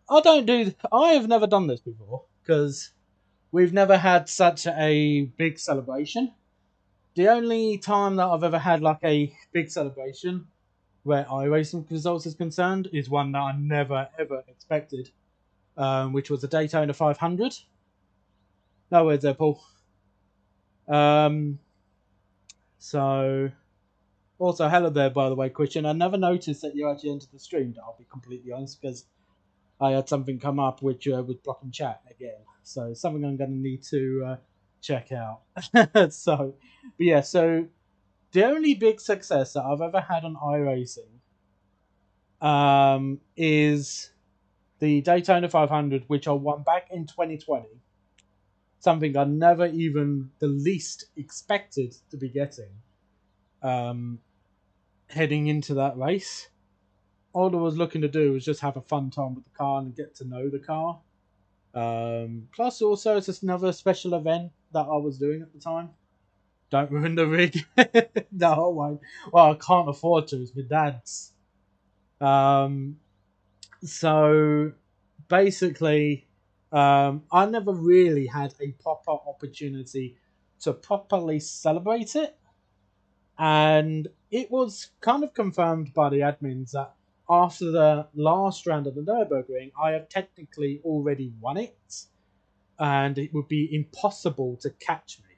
I have never done this before because we've never had such a big celebration. The only time that I've ever had like a big celebration where iRacing results is concerned is one that I never ever expected, which was the Daytona 500. No words there, Paul. So, also, hello there, by the way, Christian. I never noticed that you actually entered the stream, I'll be completely honest, because I had something come up which was blocking chat again. So, something I'm going to need to check out. So, but yeah, so the only big success that I've ever had on iRacing is the Daytona 500, which I won back in 2020. Something I never even the least expected to be getting. Heading into that race, all I was looking to do was just have a fun time with the car and get to know the car. Plus, also, it's just another special event that I was doing at the time. Don't ruin the rig. No, I won't. Well, I can't afford to. It's my dad's. So, basically, I never really had a proper opportunity to properly celebrate it. And it was kind of confirmed by the admins that after the last round of the Nürburgring, I have technically already won it. And it would be impossible to catch me.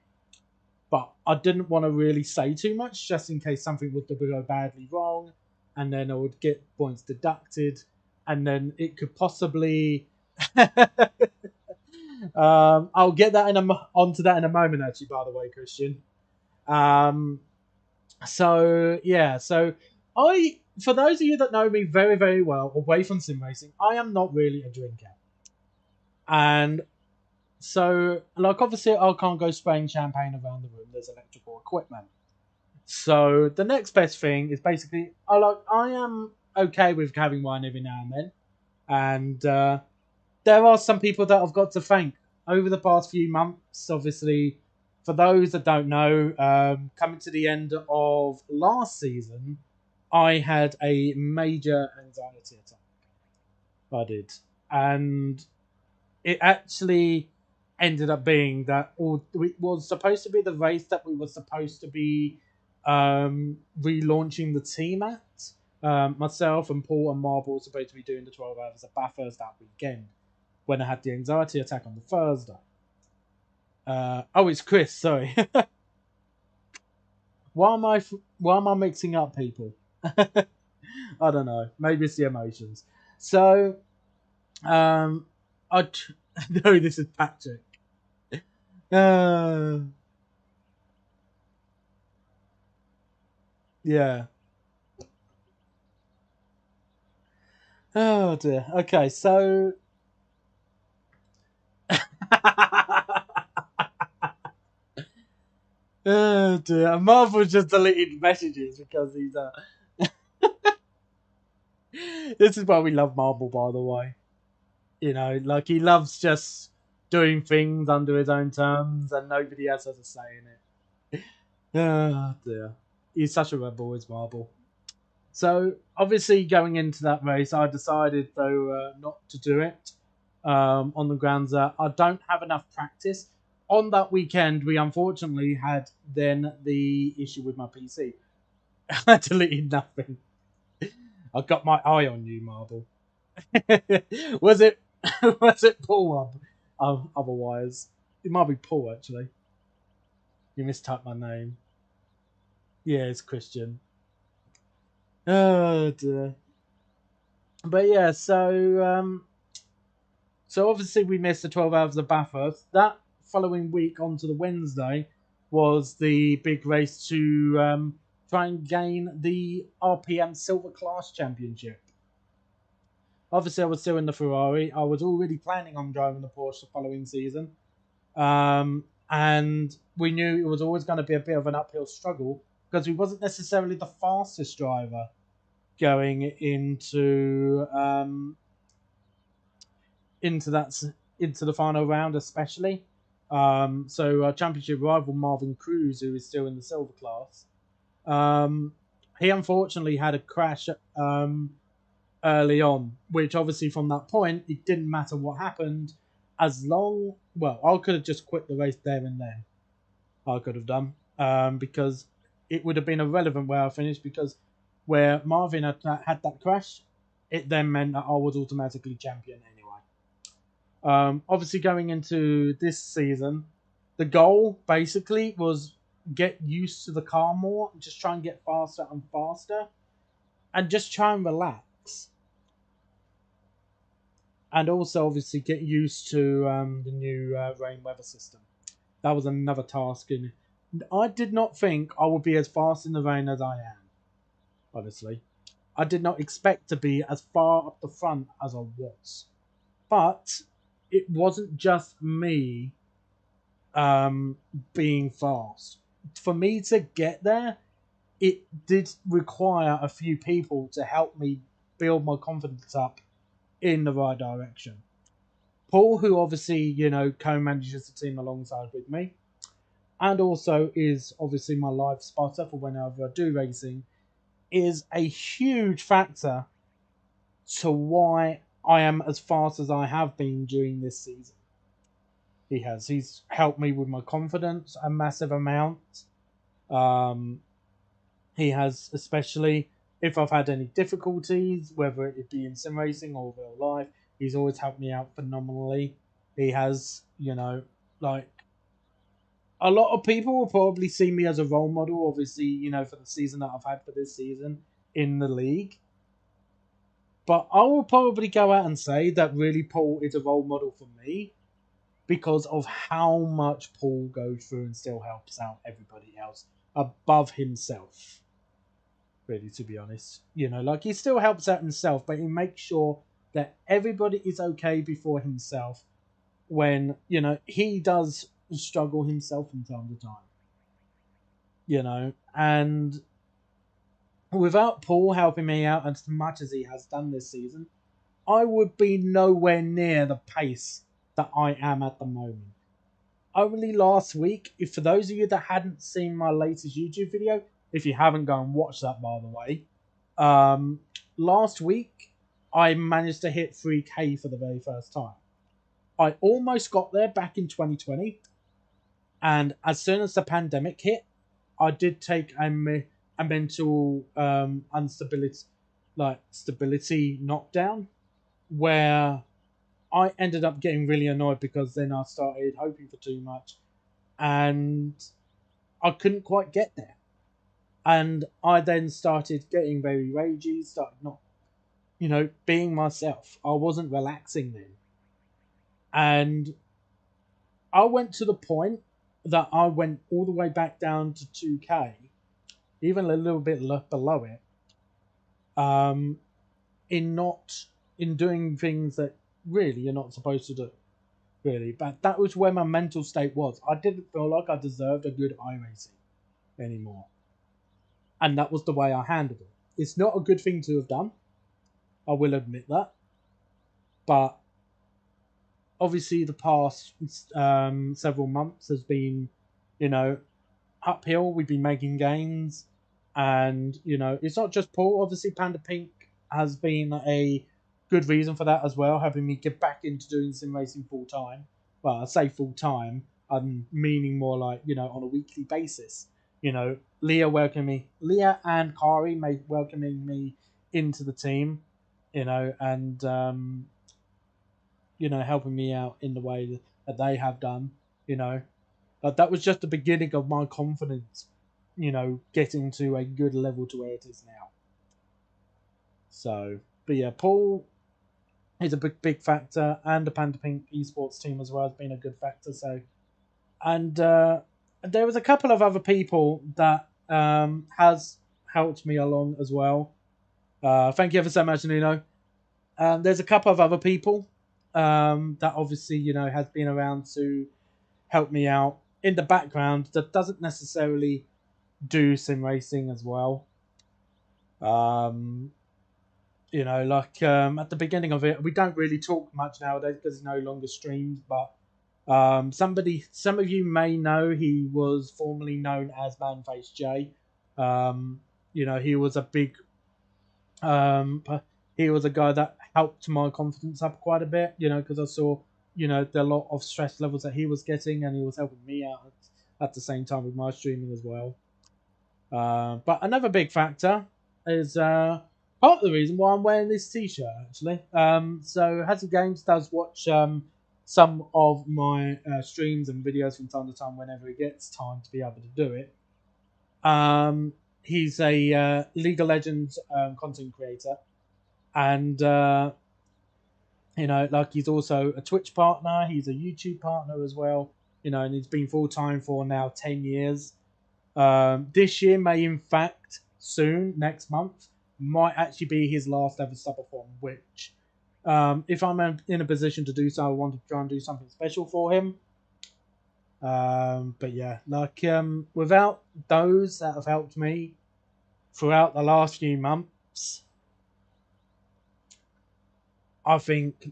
But I didn't want to really say too much, just in case something would go badly wrong. And then I would get points deducted. And then it could possibly... I'll get that onto that in a moment, actually, by the way, Christian. So, yeah. So, for those of you that know me very, very well, away from sim racing, I am not really a drinker. And so, like, obviously, I can't go spraying champagne around the room. There's electrical equipment. So, the next best thing is basically, I am okay with having wine every now and then. And there are some people that I've got to thank over the past few months. Obviously, for those that don't know, coming to the end of last season, I had a major anxiety attack. I did. And it actually ended up being that it was supposed to be the race that we were supposed to be relaunching the team at. Myself and Paul and Marble were supposed to be doing the 12 hours of Bathurst that weekend when I had the anxiety attack on the Thursday. Oh, it's Chris, sorry. Why am I mixing up people? I don't know. Maybe it's the emotions. So, no, this is Patrick. Yeah. Oh dear. Okay, so oh dear. Marvel just deleted messages because he's This is why we love Marvel, by the way. You know, like he loves just doing things under his own terms and nobody else has a say in it. Oh dear. He's such a rebel, is Marvel. So, obviously, going into that race, I decided, though, not to do it on the grounds that I don't have enough practice. On that weekend, we unfortunately had then the issue with my PC. I deleted nothing. I got my eye on you, Marble. Was it Paul? Otherwise, it might be Paul, actually. You mistyped my name. Yeah, it's Christian. Oh dear. But yeah, so obviously we missed the 12 hours of Bathurst. That following week onto the Wednesday was the big race to try and gain the RPM Silver Class Championship. Obviously I was still in the Ferrari. I was already planning on driving the Porsche the following season. And we knew it was always going to be a bit of an uphill struggle because he wasn't necessarily the fastest driver going into the final round, especially. So championship rival Marvin Cruz, who is still in the silver class, he unfortunately had a crash early on, which obviously from that point it didn't matter what happened, as long, well, I could have just quit the race there and then. I could have done, because it would have been irrelevant where I finished, because where Marvin had that crash, it then meant that I was automatically champion anyway. Obviously going into this season, the goal basically was get used to the car more, just try and get faster and faster, and just try and relax. And also obviously get used to the new rain weather system. That was another task. And I did not think I would be as fast in the rain as I am. Honestly, I did not expect to be as far up the front as I was. But it wasn't just me being fast. For me to get there, it did require a few people to help me build my confidence up in the right direction. Paul, who obviously, co-manages the team alongside with me, and also is obviously my live spotter for whenever I do racing, is a huge factor to why I am as fast as I have been during this season. He's helped me with my confidence a massive amount. He has, especially if I've had any difficulties, whether it be in sim racing or real life, he's always helped me out phenomenally. He has, like, a lot of people will probably see me as a role model, obviously, for the season that I've had for this season in the league. But I will probably go out and say that really Paul is a role model for me because of how much Paul goes through and still helps out everybody else above himself. Really, to be honest. Like, he still helps out himself, but he makes sure that everybody is okay before himself when, he does struggle himself from time to time. And without Paul helping me out as much as he has done this season, I would be nowhere near the pace that I am at the moment. Only last week, if for those of you that hadn't seen my latest YouTube video, if you haven't, go and watch that, by the way. Last week, I managed to hit 3K for the very first time. I almost got there back in 2020. And as soon as the pandemic hit, I did take a mental stability knockdown, where I ended up getting really annoyed because then I started hoping for too much and I couldn't quite get there. And I then started getting very ragey, started not, being myself. I wasn't relaxing then. And I went to the point that I went all the way back down to 2K, even a little bit below it, in doing things that really you're not supposed to do. Really. But that was where my mental state was. I didn't feel like I deserved a good iRacing anymore. And that was the way I handled it. It's not a good thing to have done. I will admit that. But obviously the past several months has been, uphill. We've been making gains. And, it's not just Paul. Obviously Panda Pink has been a good reason for that as well, having me get back into doing sim racing full time. Well, I say full time, I'm meaning more like, on a weekly basis. Leah and Kari welcoming me into the team, and helping me out in the way that they have done, But that was just the beginning of my confidence, getting to a good level to where it is now. So, but yeah, Paul is a big factor, and the Panda Pink esports team as well has been a good factor. So, and there was a couple of other people that has helped me along as well. Thank you ever so much, Nuno. There's a couple of other people that obviously has been around to help me out in the background that doesn't necessarily do sim racing as well. You know, like at the beginning of it, we don't really talk much nowadays because it's no longer streamed. But some of you may know he was formerly known as Manface J. You know, he was a big, he was a guy that helped my confidence up quite a bit. You know, because I saw, you know, the lot of stress levels that he was getting, and he was helping me out at the same time with my streaming as well. But another big factor is part of the reason why I'm wearing this t-shirt, actually. So Hazard Games does watch some of my streams and videos from time to time whenever he gets time to be able to do it. He's a League of Legends content creator, and you know, like, he's also a Twitch partner, he's a YouTube partner as well, you know, and he's been full-time for now 10 years. This year may, in fact, soon, next month, might actually be his last ever subathon, which, if I'm in a position to do so, I want to try and do something special for him. But yeah, like, without those that have helped me throughout the last few months, I think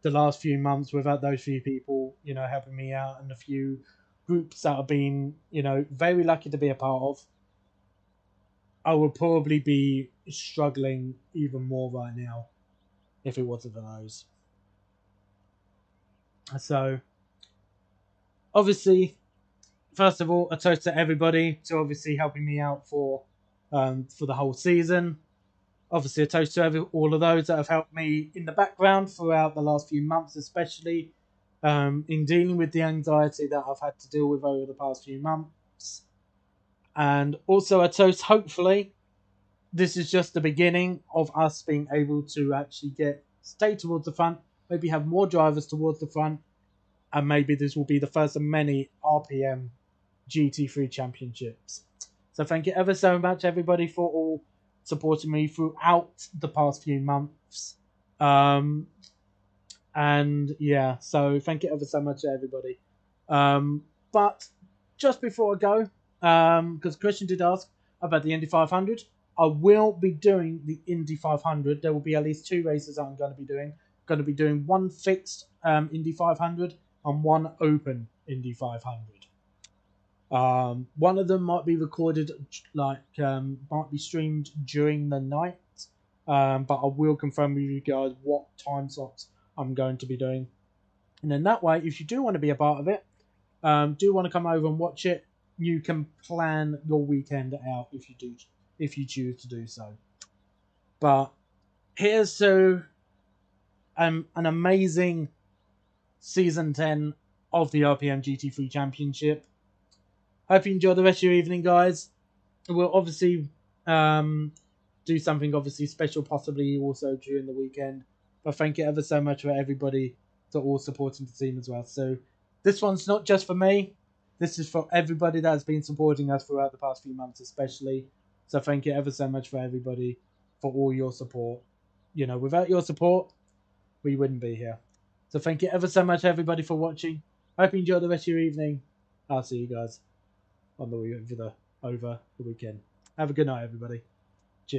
the last few months, without those few people, you know, helping me out, and a few groups that I've been, you know, very lucky to be a part of, I would probably be struggling even more right now if it wasn't for those. So, obviously, first of all, a toast to everybody to obviously helping me out for the whole season. Obviously, a toast to all of those that have helped me in the background throughout the last few months, especially in dealing with the anxiety that I've had to deal with over the past few months. And also a toast, hopefully, this is just the beginning of us being able to actually stay towards the front, maybe have more drivers towards the front, and maybe this will be the first of many RPM GT3 Championships. So thank you ever so much, everybody, for all supporting me throughout the past few months. And yeah, so thank you ever so much, everybody. But just before I go, because Christian did ask about the Indy 500, I will be doing the Indy 500. There will be at least 2 races I'm going to be doing. I'm going to be doing one fixed Indy 500 and one open Indy 500. One of them might be recorded, like, might be streamed during the night, but I will confirm with you guys what time slots I'm going to be doing. And then that way, if you do want to be a part of it, do want to come over and watch it, you can plan your weekend out if you choose to do so. But here's to an amazing Season 10 of the RPM GT3 Championship. Hope you enjoy the rest of your evening, guys. We'll obviously do something obviously special, possibly also during the weekend. But thank you ever so much for everybody for all supporting the team as well. So this one's not just for me. This is for everybody that has been supporting us throughout the past few months especially. So thank you ever so much for everybody for all your support. You know, without your support, we wouldn't be here. So thank you ever so much, everybody, for watching. Hope you enjoy the rest of your evening. I'll see you guys on over the weekend. Have a good night, everybody.